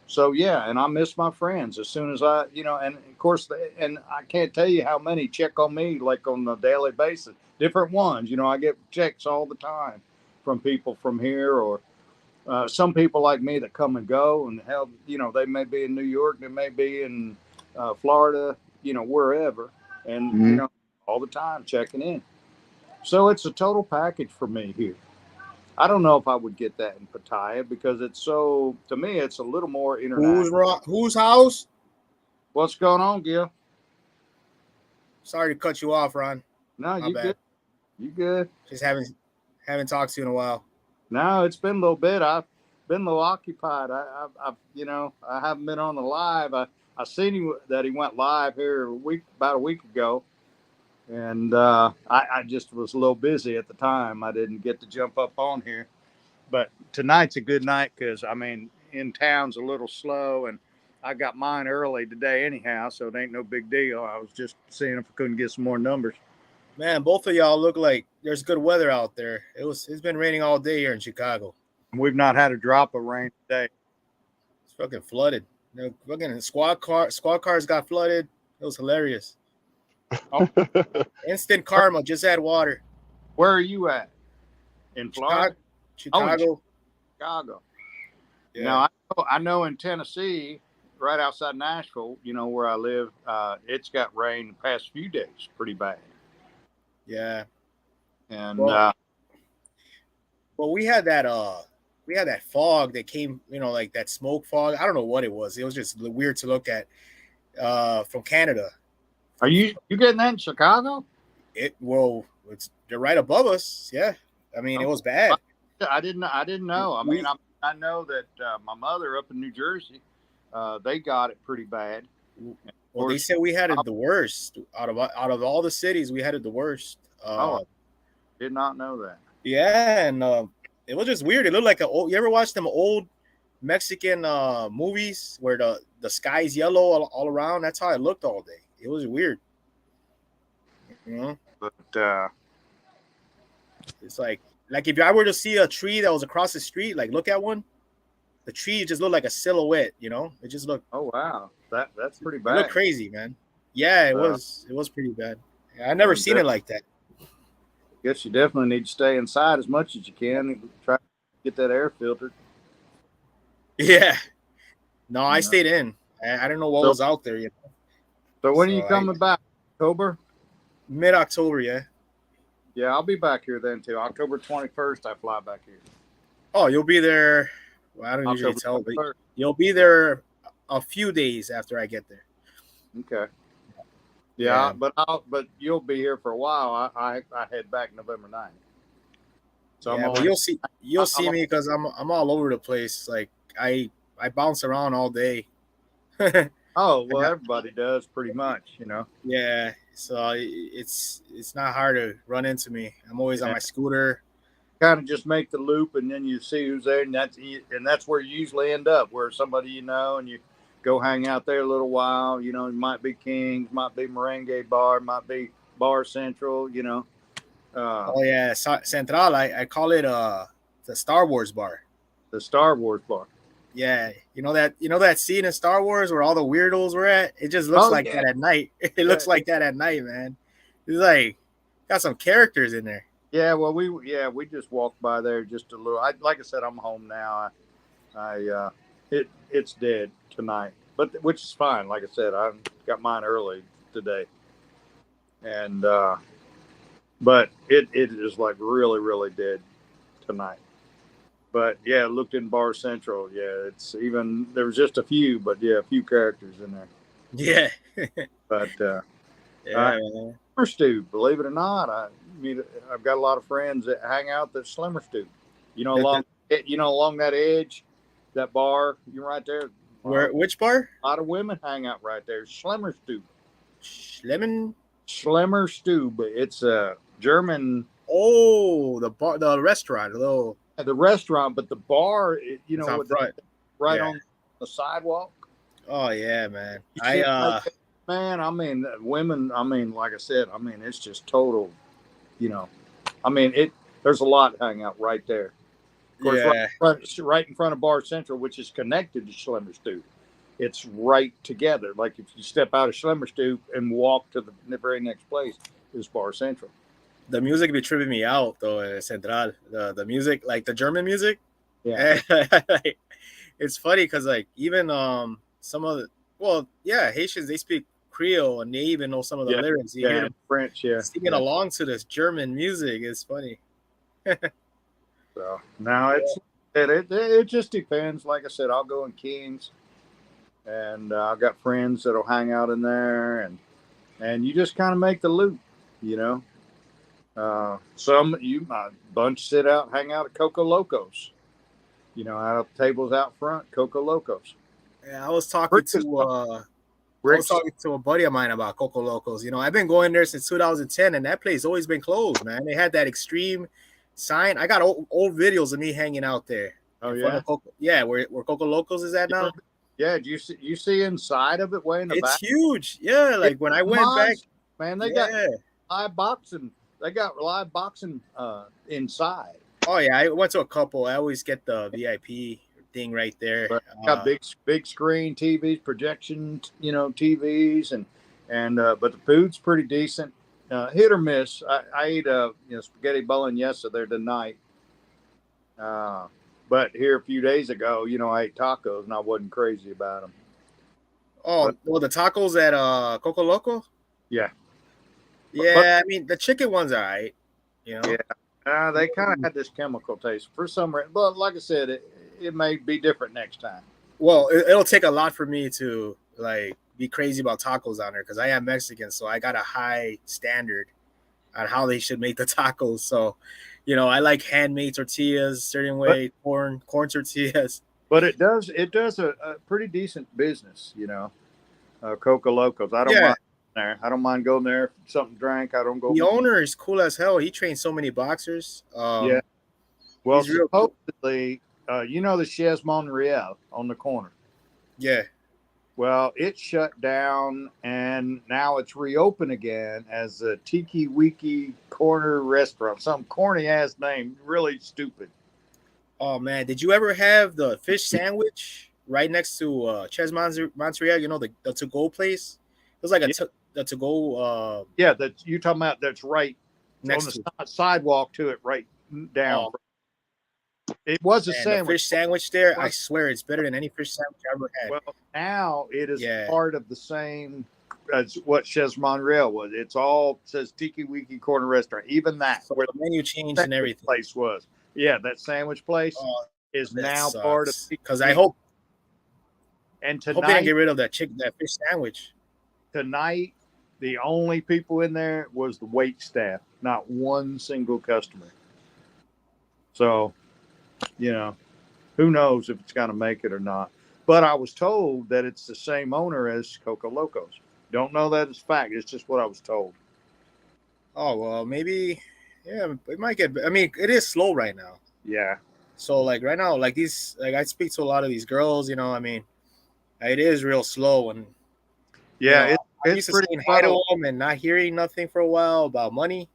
so yeah, and I miss my friends as soon as and of course, and I can't tell you how many check on me like on a daily basis, different ones. I get checks all the time from people from here, or some people like me that come and go, and hell, they may be in New York, they may be in Florida, wherever, and Hmm. all the time checking in. So it's a total package for me here. I don't know if I would get that in Pattaya because to me, it's a little more international. Whose house? What's going on, Gil? Sorry to cut you off, Ron. No, My you bad. good? You good? Just haven't talked to you in a while. No, it's been a little bit. I've been a little occupied. I haven't been on the live. I seen that he went live here about a week ago, and I just was a little busy at the time. I didn't get to jump up on here, but tonight's a good night because I mean, in town's a little slow, and I got mine early today anyhow, so it ain't no big deal. I was just seeing if I couldn't get some more numbers. Man, both of y'all look like there's good weather out there. It's been raining all day here in Chicago. We've not had a drop of rain today. It's fucking flooded. Fucking squad cars got flooded. It was hilarious. Oh, Instant karma. Just add water. where are you at? In Florida? Chicago. Oh, in Chicago. Yeah. Now I know in Tennessee, right outside Nashville, where I live, it's got rain the past few days, pretty bad. Yeah. And Well, we had that fog that came, like that smoke fog. I don't know what it was. It was just weird to look at from Canada. are you getting that in Chicago? They're right above us. Yeah. I mean, it was bad. I didn't know. I mean, I know that my mother up in New Jersey, they got it pretty bad. Well, they said we had it the worst out of all the cities. We had it the worst. Did not know that. Yeah, and it was just weird. It looked like you ever watch them old Mexican movies where the sky's yellow all around? That's how it looked all day. It was weird. But it's like if I were to see a tree that was across the street, like look at one, the tree just looked like a silhouette. It just looked. Oh wow, that's pretty bad. It looked crazy, man. Yeah, it was pretty bad. I never seen it like that. Guess you definitely need to stay inside as much as you can and try to get that air filtered. Yeah. No, I stayed in. I didn't know what was out there. So when are you coming back? October? Mid-October, yeah. Yeah, I'll be back here then too. October 21st, I fly back here. Oh, you'll be there. Well, I don't usually tell, but you'll be there a few days after I get there. Okay. Yeah. But you'll be here for a while. I head back November 9th. So but you'll see me because I'm all over the place. Like I bounce around all day. Oh well, everybody does pretty much, Yeah, so it's not hard to run into me. I'm always on my scooter. Kind of just make the loop, and then you see who's there, and that's where you usually end up, where somebody and you go hang out there a little while. It might be King's, might be Merengue Bar, might be Bar Central. Oh yeah, Central. I call it the Star Wars bar. The Star Wars bar. Yeah, you know that scene in Star Wars where all the weirdos were at. It just looks like that at night. It looks like that at night, man. It's like got some characters in there. Yeah, well, we just walked by there just a little. Like I said, I'm home now. It's dead tonight, but which is fine. Like I said, I got mine early today, and but it is like really dead tonight. But yeah, looked in Bar Central. Yeah, it's even there was just a few, but yeah, a few characters in there. Yeah. But Yeah, man. Slimmer Stew, believe it or not, I've got a lot of friends that hang out at Slimmer Stew. You know, The- along that edge, that bar, you're right there. where which bar? A lot of women hang out right there. Slimmer Stew. Lemon. Schlemmer Stew, but it's a German. Oh, the bar, the restaurant. Little. The restaurant, but the bar, It's out with front. right Yeah. on the sidewalk. Oh yeah, man. You see it right there, man, I mean, women. I mean, like I said, I mean, it's just total. You know, I mean, There's a lot hang out right there. Of course, Yeah. right in front of Bar Central, which is connected to Schlemmer Stew. It's right together. Like if you step out of Schlemmer Stew and walk to the very next place is Bar Central. The music be tripping me out though, Central. The music, like the German music. Yeah. It's funny because like even some of the Haitians, they speak Creole and they even know some of the Yeah. lyrics. You hear them French, yeah. singing along to this German music. It's funny. So now it just depends. Like I said, I'll go in Kings, and I've got friends that'll hang out in there, and you just kind of make the loop, you know. My bunch sit out, hang out at Coco Locos, you know, out of tables out front, Coco Locos. Yeah, I was talking to a buddy of mine about Coco Locos. You know, I've been going there since 2010, and that place always been closed, man. They had that extreme sign. I got old videos of me hanging out there. Oh in front yeah, of where Coco Locos is at now. Yeah, do you see inside of it way in the back? It's huge. Yeah, like when I went back, man, they got live boxing. They got live boxing inside. Oh yeah, I went to a couple. I always get the VIP thing right there. But got big screen TVs, projection, you know, TVs, and but the food's pretty decent. Hit or miss. I ate spaghetti bolognese there tonight. But here a few days ago, you know, I ate tacos and I wasn't crazy about them. Oh, well, the tacos at Coco Loco? Yeah. Yeah, I mean, the chicken ones are right. You know? Yeah. They kind of had this chemical taste for some reason. But like I said, it may be different next time. Well, it'll take a lot for me to, like, be crazy about tacos down there because I am Mexican, so I got a high standard on how they should make the tacos. So, you know, I like handmade tortillas, certain way, corn tortillas. But it does a pretty decent business, you know. Coco Locos. I don't mind there. I don't mind going there. Something drank. I don't go. The owner is cool as hell. He trains so many boxers. Yeah. Well, cool. supposedly, you know the Chez Monreal on the corner. Yeah. Well, it shut down, and now it's reopened again as a Tiki Wiki Corner Restaurant. Some corny ass name, really stupid. Oh man, did you ever have the fish sandwich right next to Chez Montreal? You know the to-go place. It was like the to-go. Yeah, that you talking about? That's right next on the sidewalk to it, right down. Oh. It was a sandwich. The fish sandwich there, I swear, it's better than any fish sandwich I ever had. Well, now it is part of the same as what Chez Monreal was. It's all says Tiki Wiki Corner Restaurant. Even that, so where the menu changed and everything. Place was. Yeah, that sandwich place is now part of. Because I hope. And tonight, hope they didn't get rid of that fish sandwich. Tonight, the only people in there was the wait staff. Not one single customer. So, you know, who knows if it's going to make it or not. But I was told that it's the same owner as Coco Locos. Don't know that it's fact. It's just what I was told. Oh, well, maybe, yeah, it might get, I mean, it is slow right now. Yeah. So, like, right now, like, I speak to a lot of these girls, you know, I mean, it is real slow. And, yeah, you know, I used to saying hi to them and not hearing nothing for a while about money.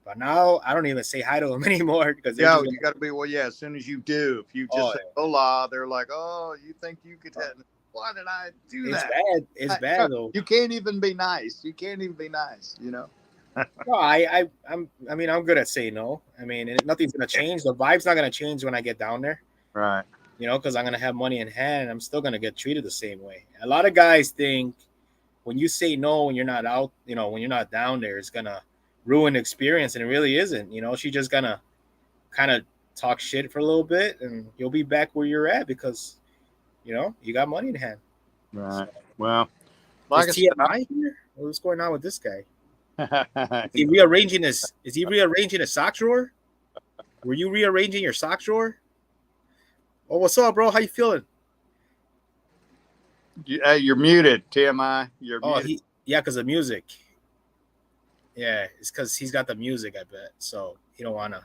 But now I don't even say hi to them anymore because you got to be as soon as you do, if you just say hola, they're like, oh, you think you could? Why did I do that? It's bad. It's bad though. You can't even be nice. You can't even be nice. You know. No, I mean, I'm good at saying no. I mean, nothing's gonna change. The vibe's not gonna change when I get down there. Right. You know, because I'm gonna have money in hand, and I'm still gonna get treated the same way. A lot of guys think when you say no when you're not out, you know, when you're not down there, it's gonna ruin the experience, and it really isn't. You know, she's just gonna kind of talk shit for a little bit, and you'll be back where you're at because you know you got money in hand. So, Right. Well, is like I said, TMI here? What's going on with this guy? I, Is he rearranging his? Is he rearranging his sock drawer? Were you rearranging your sock drawer? Oh, what's up, bro? How you feeling? hey, you're muted, T.M.I. You're Oh, muted. yeah, because of music. Yeah, it's because he's got the music, I bet. So he don't wanna.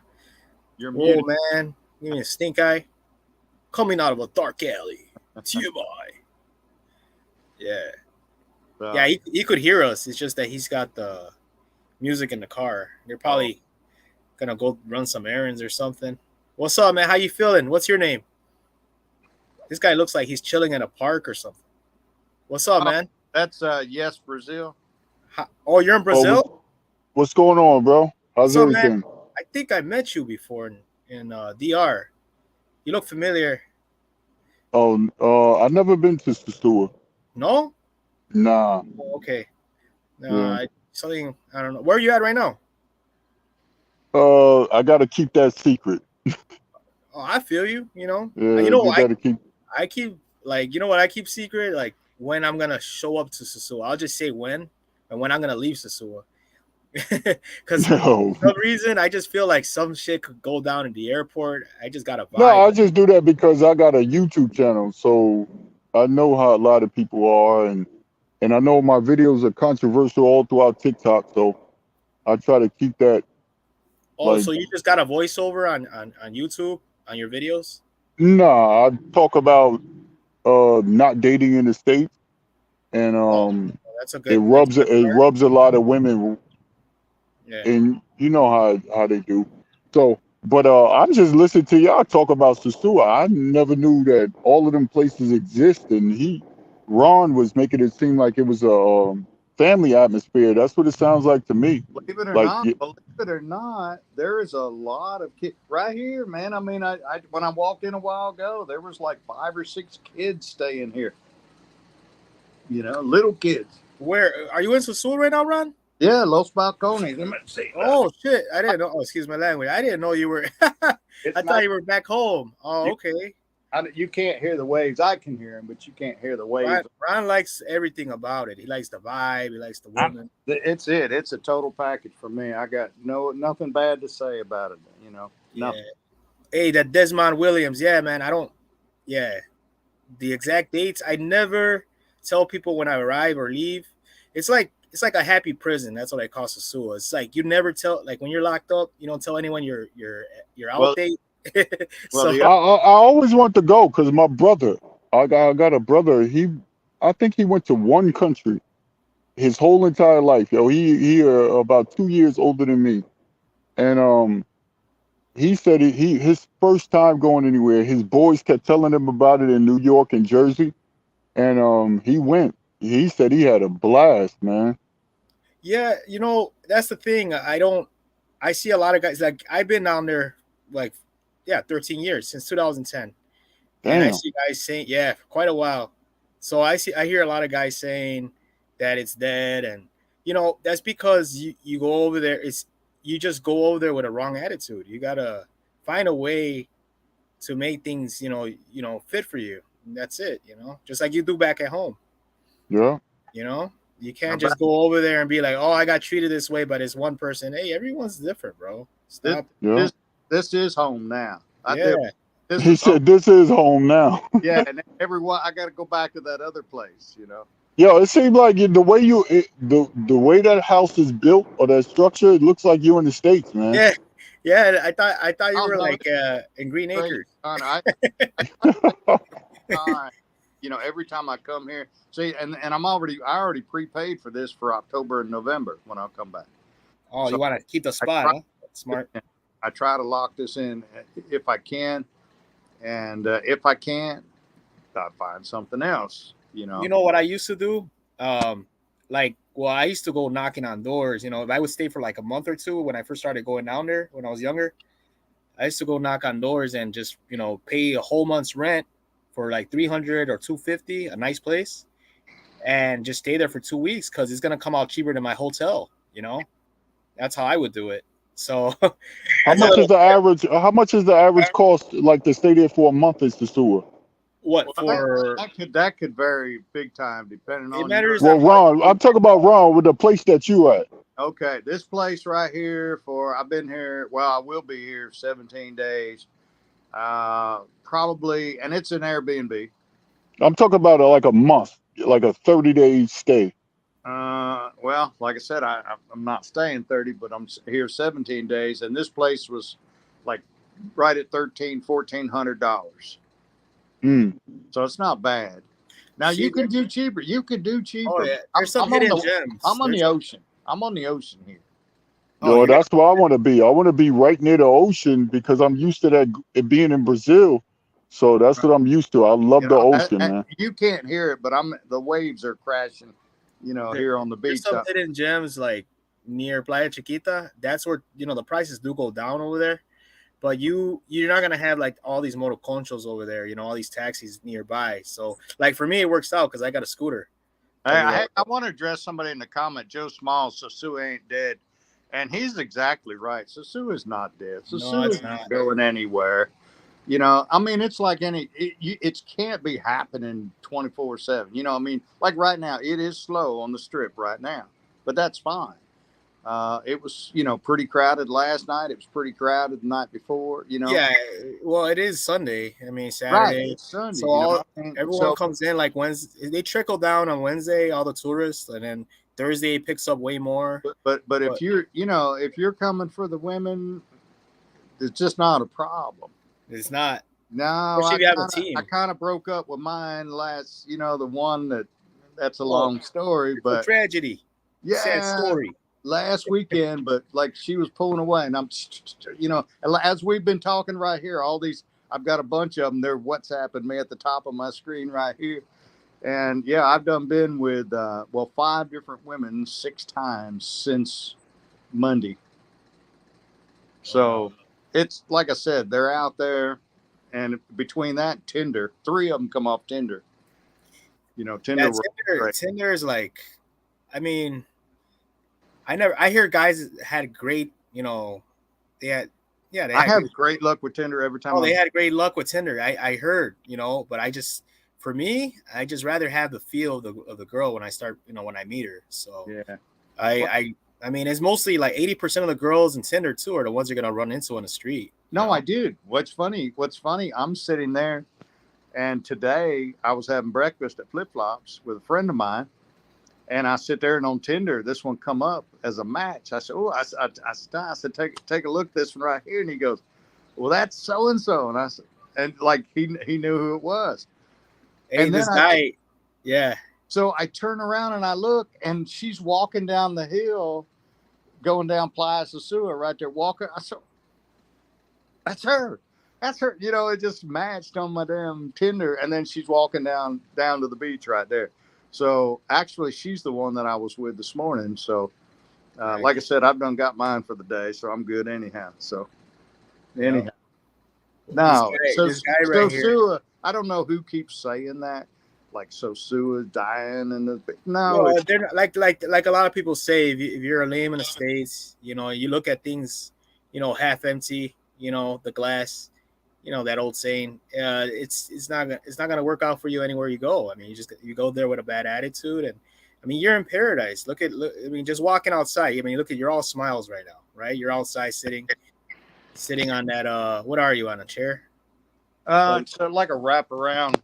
You're Oh muted. man, give me a stink eye. Coming out of a dark alley. TMI. Yeah. Yeah, he could hear us. It's just that he's got the music in the car. They're probably gonna go run some errands or something. What's up, man? How you feeling? What's your name? This guy looks like he's chilling at a park or something. What's up, Oh, man? that's Yes Brazil. Oh, you're in Oh, Brazil? what's going on, bro? How's What's up, man? everything? I think I met you before in DR. You look familiar. Oh, I've never been to Sosua. No? Nah. Oh, okay. Yeah. Something I don't know. Where are you at right now? I gotta keep that secret. Oh, I feel you. You know, Yeah, you gotta keep. I keep like you know what I keep secret like when I'm gonna show up to Sosua. I'll just say when and when I'm gonna leave Sosua. Because Yo. for some reason I just feel like some shit could go down in the airport. I just got a No, vibe. I just do that because I got a YouTube channel, so I know how a lot of people are, and I know my videos are controversial all throughout TikTok, so I try to keep that Oh, like. so you just got a voiceover on YouTube on your videos? Nah, I talk about not dating in the States, and Oh, that's a good it start. rubs a lot of women, Yeah. and you know how they do. So, but I just listened to y'all talk about Sosua. I never knew that all of them places exist, and Ron was making it seem like it was a family atmosphere. That's what it sounds like to me. Like, Believe it or not, there is a lot of kids right here, man. I mean, I when I walked in a while ago, there was like 5 or 6 kids staying here. You know, little kids. Where are you in Sosua right now, Ron? Yeah, Los Balcones. Let me see. Look, Oh shit! I didn't know. Oh, excuse my language. I didn't know you were. it's I not thought you were back home. Oh, you. okay. You can't hear the waves. I can hear them, but you can't hear the Ron, waves. Ron likes everything about it. He likes the vibe. He likes the women. It's it. It's a total package for me. I got nothing bad to say about it. You know, Yeah. nothing. Hey, that Desmond Williams. Yeah, man. I don't. Yeah, the exact dates. I never tell people when I arrive or leave. It's like a happy prison. That's what I call Sosua. It's like you never tell. Like when you're locked up, you don't tell anyone your out Well, date. well, So the I always want to go because my brother, I got a brother. I think he went to one country his whole entire life. Yo, he about 2 years older than me, and he said his first time going anywhere. His boys kept telling him about it in New York and Jersey, and he went. He said he had a blast, man. yeah, you know that's the thing. I don't. I see a lot of guys like I've been down there like 13 years since 2010, and I Damn. see guys saying for quite a while. So I hear a lot of guys saying that it's dead, and you know that's because you go over there. It's you just go over there with a wrong attitude. You gotta find a way to make things fit for you. And that's it. You know, just like you do back at home. Yeah. You know, you now can't back, just go over there and be like, "Oh, I got treated this way by this one person." Hey, everyone's different, bro. this Stop. Yeah. this this is home now. I Yeah, tell you, this He is home. said this is home now. Yeah, and everyone, I got to go back to that other place. You know. Yo, it seems like the way that house is built or that structure, it looks like you in the States, man. yeah, yeah. I thought you Oh were no, like it's in Green great. Acres. I time. You know, every time I come here, see, and I already prepaid for this for October and November when I'll come back. Oh, So you want to keep the I spot, try, huh? That's smart. I try to lock this in if I can, and if I can't, I'll find something else. You You know, know what I used to do? Um, like, well, I used to go knocking on doors. You know, if I would stay for like a month or two when I first started going down there when I was younger, I used to go knock on doors and just, you know, pay a whole month's rent for like 300 or 250, a nice place, and just stay there for 2 weeks because it's gonna come out cheaper than my hotel. You know, that's how I would do it. So How as a much is little the average? How much is the average cost like to stay there for a month is the sewer? what Well, for that could vary big time depending it on your. matters Well, on what Ron, I'm talking about Ron with the place that you at. Okay, this place right here I've been here. Well, I will be here 17 days. Probably, and it's an Airbnb. I'm talking about like a month, like a 30-day stay. Well, like I said, I'm not staying 30, but I'm here 17 days, and this place was like right at $1,400. Mm. So it's not bad. Now see. you can do cheaper. You could do Oh cheaper. yeah, But there's some hidden gems. I'm on There's the ocean. I'm on the ocean here. oh Yo, you're that's where I want to be. I want to be right near the ocean because I'm used to that it being in Brazil. So that's what I'm used to. I love You the know, ocean, man. you can't hear it, but the waves are crashing. You know, there- here on the there's beach. some hidden gems like near Playa Chiquita. That's where, you know, the prices do go down over there. But you're not gonna have like all these motoconchos over there, you know, all these taxis nearby. So like for me, it works out because I got a scooter over there. I want to address somebody in the comment. Joe Small, Sosua ain't dead, and he's exactly right. Sosua is not dead. No, Sosua it's is not. not going anywhere. You know, I mean, it's like it can't be happening 24/7. You know, I mean, like right now, it is slow on the strip right now, but that's fine. It was, you know, pretty crowded last night. It was pretty crowded the night before. You know, Yeah, well, it is Sunday. I mean right? Saturday. It's Sunday. So You know, all I mean, everyone so comes in like Wednesday. They trickle down on Wednesday, all the tourists, and then Thursday picks up way more. but But if you're, you know, if you're coming for the women, it's just not a problem. it's not, No, especially if you have a I team. kind of broke up with mine last. You know, the one that's a Oh, long story, it's a but tragedy. Sad yeah, story. last weekend. But like she was pulling away, and I'm, you know, as we've been talking right here, all these I've got a bunch of them. They're WhatsApping me at the top of my screen right here, and yeah, I've done been with well 5 different women 6 times since Monday. Wow. So it's like I said, they're out there, and between that and Tinder, 3 of them come off Tinder. You know, Yeah, Tinder works great. Tinder is like, I mean, I hear guys had great, you know, they had, yeah, they I had have great, great luck with Tinder every time oh, they I'm. had great luck with Tinder. I heard, you know, but for me, I just rather have the feel of the girl when I start, you know, when I meet her. So Yeah. I, I, I mean, it's mostly like 80% of the girls in Tinder too are the ones you're gonna run into on the street. You No, know? I did. What's funny? What's funny? I'm sitting there, and today I was having breakfast at Flip Flops with a friend of mine, and I sit there and on Tinder, this one come up as a match. I said, "Oh, I said, take a look at this one right here," and he goes, "Well, that's so and so," and I said, and like he knew who it was, Hey, and then this guy, yeah, so I turn around and I look, and she's walking down the hill, going down Playa Sosua right there, walking. I said, "That's her. That's her." You know, it just matched on my damn Tinder, and then she's walking down to the beach right there. So actually, she's the one that I was with this morning. So, nice. like I said, I've done got mine for the day, so I'm good anyhow. So Yeah. anyhow, now This guy right here. Sosua, I don't know who keeps saying that, like Sosua's dying, and no, Well, it's they're not, like a lot of people say. If you're a lame in the states, you know, you look at things, you know, half empty. You know, the glass. You know that old saying. It's not gonna work out for you anywhere you go. I mean, you go there with a bad attitude, and I mean, you're in paradise. I mean, just walking outside. I mean, look at you're all smiles right now, right? You're outside sitting on that. What are you on a chair? it's like a wraparound.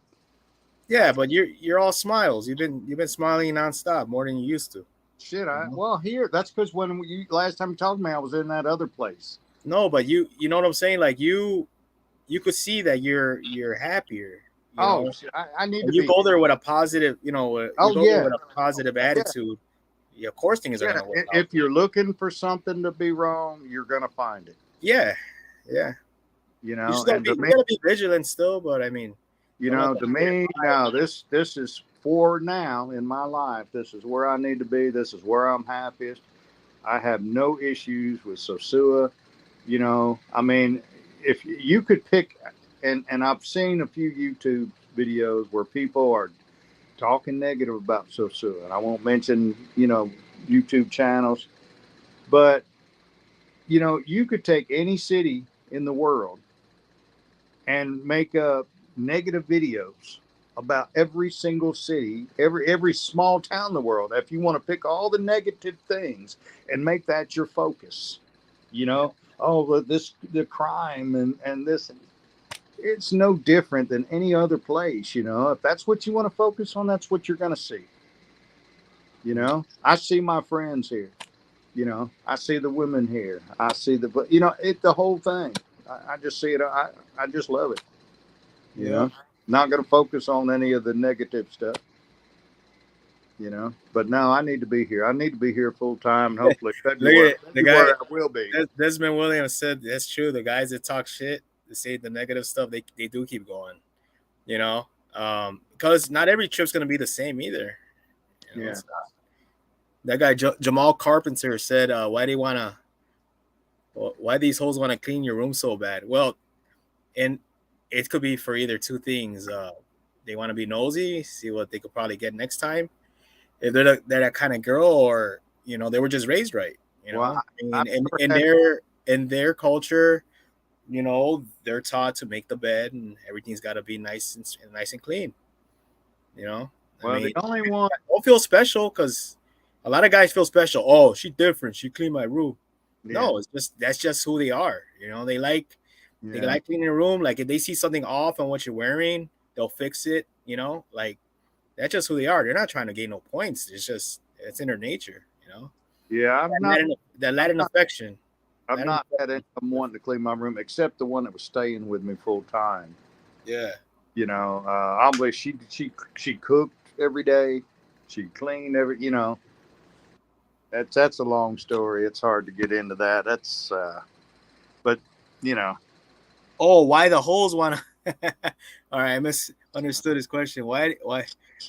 Yeah, but you're all smiles. You've been smiling nonstop more than you used to. Shit, well here that's because when last time you talked to me, I was in that other place. No, but you know what I'm saying? Like you could see that you're happier, you Oh, know. shit, I need to And you be. go there with a positive, you know, you Oh go there yeah, with a positive yeah, attitude. Yeah, of course things are yeah. gonna work out. If you're looking for something to be wrong, you're gonna find it. Yeah, yeah. You You know, just gotta and be to you me, gotta be vigilant still, but I mean, don't let that to fear me, fire. no, this is for now in my life, this is where I need to be. This is where I'm happiest. I have no issues with Sosua. You know, I mean, if you could pick, and I've seen a few YouTube videos where people are talking negative about Sosua, and I won't mention, YouTube channels, but you could take any city in the world and make up negative videos about every single city, every small town in the world. If you want to pick all the negative things and make that your focus, oh, the crime and this, it's no different than any other place. If that's what you want to focus on, that's what you're going to see. I see my friends here. I see the women here. I see the whole thing. I just see it. I just love it. Yeah. Not going to focus on any of the negative stuff. But no, I need to be here. I need to be here full time, and hopefully Look February. at the guy. February I will be. Desmond Williams said that's true. The guys that talk shit, they say the negative stuff, they do keep going. Because not every trip's gonna be the same either. Yeah. That guy Jamal Carpenter said, why these hoes want to clean your room so bad? Well, and it could be for either two things. They want to be nosy, see what they could probably get next time. If they're that kind of girl, or they were just raised right. Well, I mean, in their culture, they're taught to make the bed and everything's got to be nice and clean. Well, I mean, the only one. Don't feel special, because a lot of guys feel special. Oh, she's different. She cleaned my room. Yeah. No, that's just who they are. They like cleaning the room. Like if they see something off on what you're wearing, they'll fix it. Like that's just who they are. They're not trying to gain no points. It's in their nature. Yeah, that Latin affection. I've not had anyone wanting to clean my room except the one that was staying with me full time. Yeah. Obviously she cooked every day. She cleaned that's a long story. It's hard to get into that. That's but Oh, why the hoes want to? All right, I misunderstood his question. Why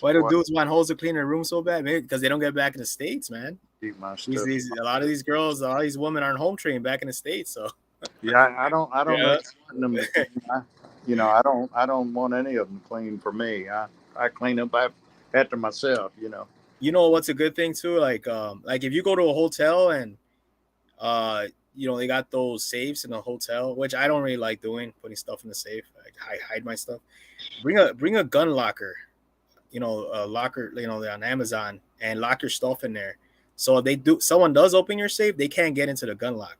do dudes want hoes to clean their room so bad? Maybe because they don't get back in the States, man. Keep my stuff. A lot of these girls, a lot of these women aren't home trained back in the States. So yeah, I don't Yeah. want them to clean. I don't want any of them clean for me. I clean up after myself. You know what's a good thing too? Like if you go to a hotel and they got those safes in the hotel, which I don't really like doing, putting stuff in the safe. I hide my stuff. Bring a gun locker, a locker, on Amazon, and lock your stuff in there. So someone does open your safe, they can't get into the gun lock,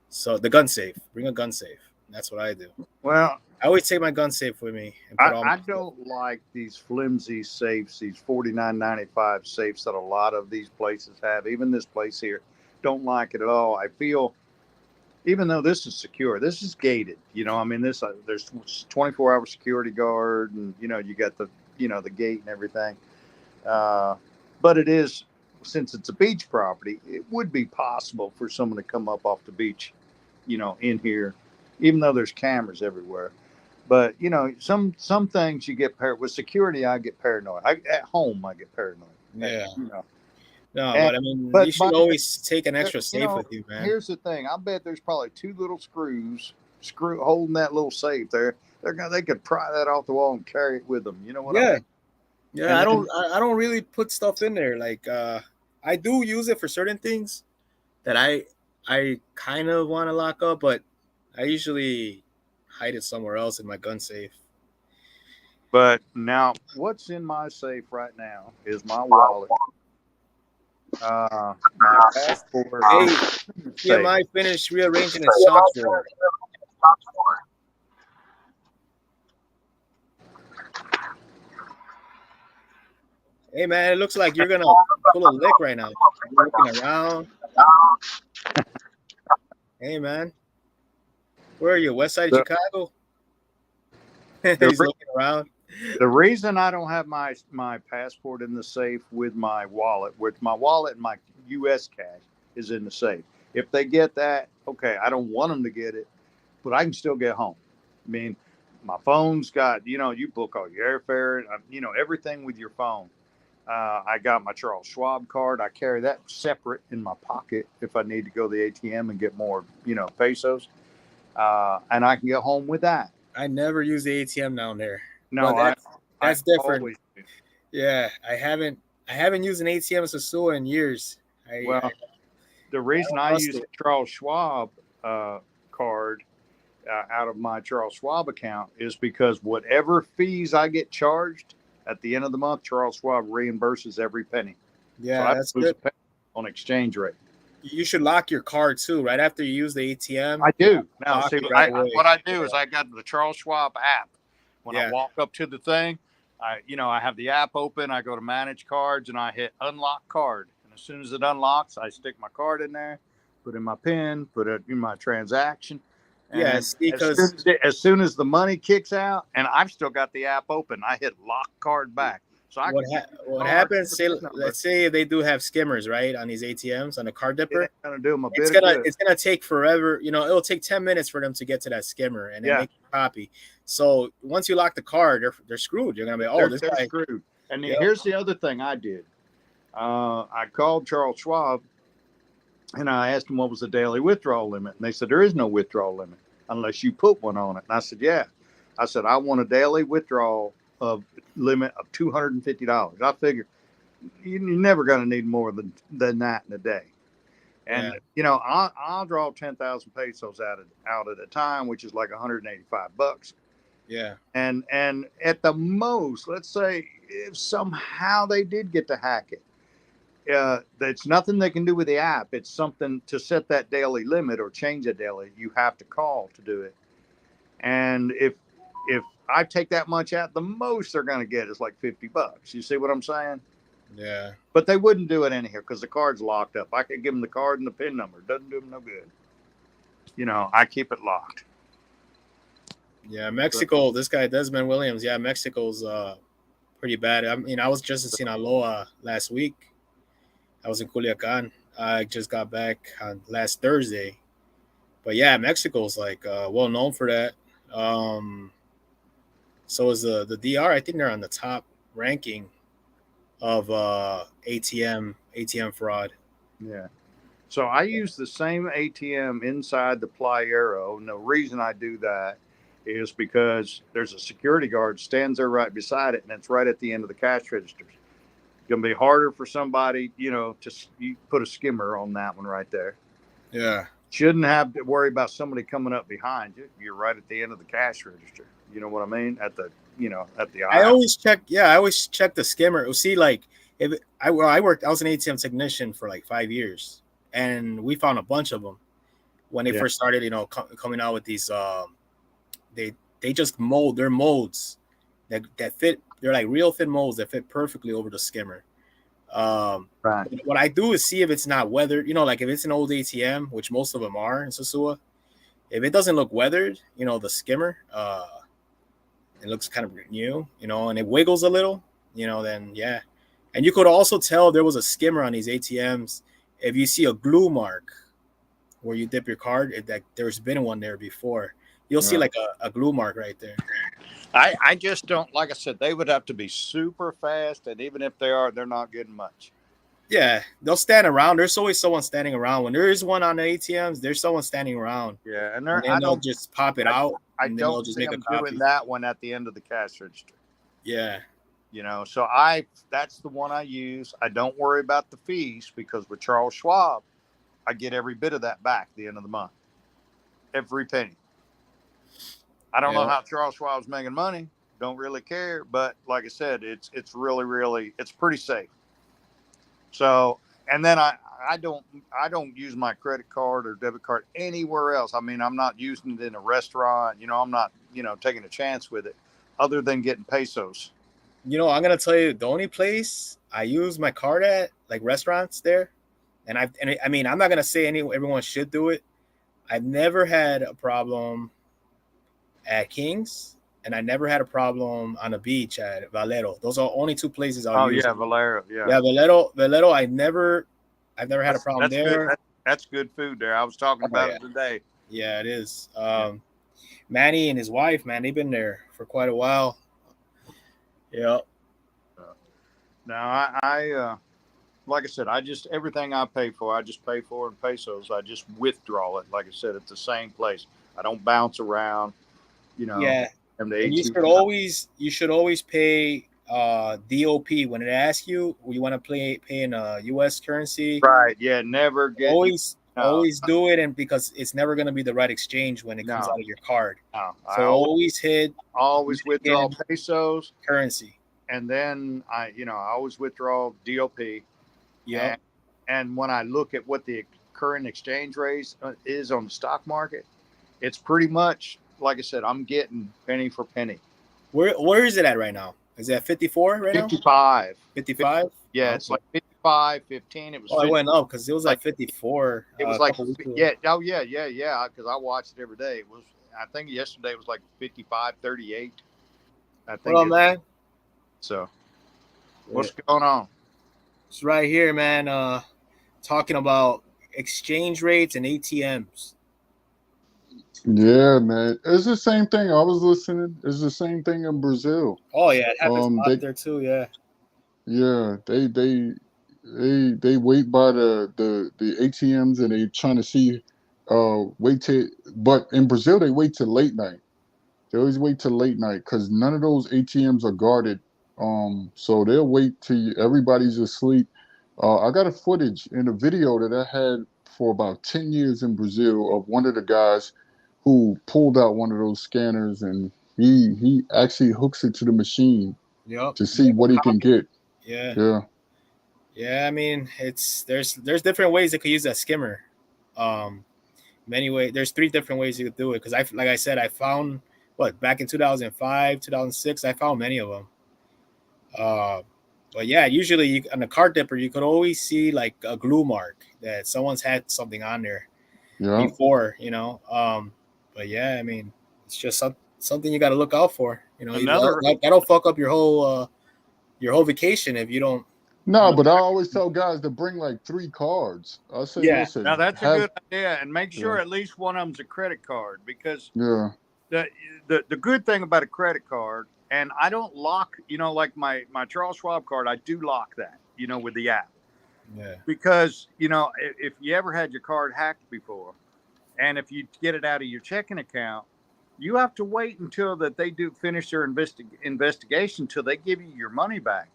So the gun safe, bring a gun safe. That's what I do. Well, I always take my gun safe with me. And I don't like these flimsy safes, these $49.95 safes that a lot of these places have. Even this place here, don't like it at all. I feel, even though this is secure, this is gated. There's 24-hour security guard, and you got the the gate and everything. But it is, since it's a beach property, it would be possible for someone to come up off the beach, in here, even though there's cameras everywhere. But some things you get with security. I get paranoid. At home, I get paranoid. Yeah. No, but I mean, you should always take an extra safe with you, man. Here's the thing. I bet there's probably two little screws holding that little safe there. They could pry that off the wall and carry it with them. You know what I mean? Yeah. I don't really put stuff in there. Like I do use it for certain things that I kind of want to lock up, but I usually hide it somewhere else in my gun safe. But now, what's in my safe right now is my wallet, my passport. Hey, T.M.I finished rearranging his shop drawer. Hey, man, it looks like you're gonna pull a lick right now. You're looking around. Hey, man, where are you? West side of Chicago? He's looking around. The reason I don't have my passport in the safe with my wallet and my U.S. cash is in the safe. If they get that, okay, I don't want them to get it, but I can still get home. I mean, My phone's got, you book all your airfare, everything with your phone. I got my Charles Schwab card. I carry that separate in my pocket if I need to go to the ATM and get more, pesos. And I can get home with that. I never use the ATM down there. No, But I that's different. always do. Yeah, I haven't used an ATM in Sosua in years. Well, the reason I trust use it. the Charles Schwab card out of my Charles Schwab account is because whatever fees I get charged at the end of the month, Charles Schwab reimburses every penny. Yeah, so I that's lose good. a penny on exchange rate. You should lock your card too, right after you use the ATM. I do. Now, Lock see, it right away. what I do is I got the Charles Schwab app. When I Yeah. walk up to the thing, I have the app open. I go to manage cards and I hit unlock card. And as soon as it unlocks, I stick my card in there, put in my PIN, put it in my transaction. And Yes, because as soon as the money kicks out, and I've still got the app open, I hit lock card back. So I what can get the what card, happens? the Say, PIN number. let's say they do have skimmers, right, on these ATMs on the card It dipper. ain't gonna do them a It's bit of good. gonna take forever. It'll take 10 minutes for them to get to that skimmer and then Yeah. make a copy. So once you lock the card, they're screwed. You're gonna be, they're, this they're guy. screwed. And then Yep. here's the other thing I did. I called Charles Schwab and I asked him what was the daily withdrawal limit. And they said, there is no withdrawal limit unless you put one on it. And I said, yeah. I said, I want a daily withdrawal of limit of $250. I figure you're never going to need more than that in a day. And, I'll draw 10,000 pesos out at a time, which is like $185. Yeah. And at the most, let's say if somehow they did get to hack it, it's nothing they can do with the app. It's something to set that daily limit or change a daily. You have to call to do it. And if I take that much out, the most they're going to get is like $50. You see what I'm saying? Yeah. But they wouldn't do it in here because the card's locked up. I could give them the card and the PIN number. Doesn't do them no good. I keep it locked. Yeah, Mexico. This guy Desmond Williams. Yeah, Mexico's pretty bad. I was just in Sinaloa last week. I was in Culiacan. I just got back on last Thursday. But yeah, Mexico's like well known for that. So is the DR. I think they're on the top ranking of ATM fraud. Yeah. So I use the same ATM inside the Playero. And the reason I do that is because there's a security guard stands there right beside it, and it's right at the end of the cash registers. It's going to be harder for somebody, to put a skimmer on that one right there. Yeah. Shouldn't have to worry about somebody coming up behind you. You're right at the end of the cash register. You know what I mean? At the aisle. I always check the skimmer. See, like I was an ATM technician for like 5 years, and we found a bunch of them when they first started, coming out with these. They just mold their molds that fit. They're like real thin molds that fit perfectly over the skimmer. Right. What I do is see if it's not weathered. Like if it's an old ATM, which most of them are in Sosua, if it doesn't look weathered, the skimmer, it looks kind of new, and it wiggles a little, then yeah. And you could also tell there was a skimmer on these ATMs if you see a glue mark where you dip your card. That there's been one there before. You'll see like a glue mark right there. I just don't, like I said, they would have to be super fast, and even if they are, they're not getting much. Yeah, they'll stand around. There's always someone standing around. When there is one on the ATMs, there's someone standing around. Yeah, and they'll just pop it out. I and then they'll don't just see make a them copy. doing that one at the end of the cash register. Yeah. So that's the one I use. I don't worry about the fees because with Charles Schwab, I get every bit of that back at the end of the month. Every penny. I don't know how Charles Schwab's making money. Don't really care. But like I said, it's really, really, it's pretty safe. So, and then I don't use my credit card or debit card anywhere else. I mean, I'm not using it in a restaurant. I'm not, taking a chance with it other than getting pesos. I'm going to tell you the only place I use my card at, like restaurants there. And I mean, I'm not going to say everyone should do it. I've never had a problem at King's, and I never had a problem on the beach at Valero. Those are only two places I'll use. Oh, yeah, Valero. Yeah. Yeah, Valero, I've never had a problem there. Good. That's good food there. I was talking about it today. Yeah, it is. Manny and his wife, man, they've been there for quite a while. Yeah. Now I like I said, I just everything I pay for, I just pay for in pesos. I just withdraw it, like I said, at the same place. I don't bounce around, you know. Yeah. And the And ATM. you should always pay DOP when it asks you you want to pay in US currency. Right. Yeah. Never get you. No. Always do it, and because it's never going to be the right exchange when it comes No. out of your card. No. So always hit Always withdraw Mexican pesos, currency. and then I always withdraw DOP. Yep. And when I look at what the current exchange rate is on the stock market, it's pretty much like I said. I'm getting penny for penny. Where is it at right now? Is it at 54 right now? 55. 55? Yeah, Oh, it's like 55, 15. It was. oh, it went up because it was like at 54. it was A like couple weeks ago. yeah. Oh yeah. Because I watched it every day. It was. I think yesterday it was like 55.38. I think. What up, man? So, what's going on? It's right here, man. Talking about exchange rates and ATMs. Yeah, man. It's the same thing. I was listening. It's the same thing in Brazil. Oh yeah, it happens a lot They there too. Yeah. yeah, they wait by the ATMs and they trying to see wait to but in Brazil they wait till late night. They always wait till late night because none of those ATMs are guarded. So they'll wait till everybody's asleep. I got a footage in a video that I had for about 10 years in Brazil of one of the guys who pulled out one of those scanners and he actually hooks it to the machine Yep. to see what he can get. Yeah. Yeah. Yeah. I mean, there's different ways they could use that skimmer. Many ways. There's 3 different ways you could do it because like I said, I found back in 2005, 2006. I found many of them. But yeah, usually on a card dipper, you could always see like a glue mark that someone's had something on there Yeah. before, But yeah, I mean, it's just something you got to look out for. That'll fuck up your whole vacation if you don't. No, but I always tell guys to bring like 3 cards. I say, Yeah. listen, Now that's a good idea, and make sure Yeah. at least one of them's a credit card because Yeah. the good thing about a credit card, and I don't lock, like my Charles Schwab card, I do lock that, with the app. Yeah. Because, if you ever had your card hacked before, and if you get it out of your checking account, you have to wait until that they do finish their investigation till they give you your money back.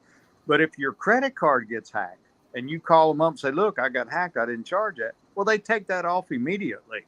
But if your credit card gets hacked and you call them up and say, look, I got hacked, I didn't charge that. Well, they take that off immediately.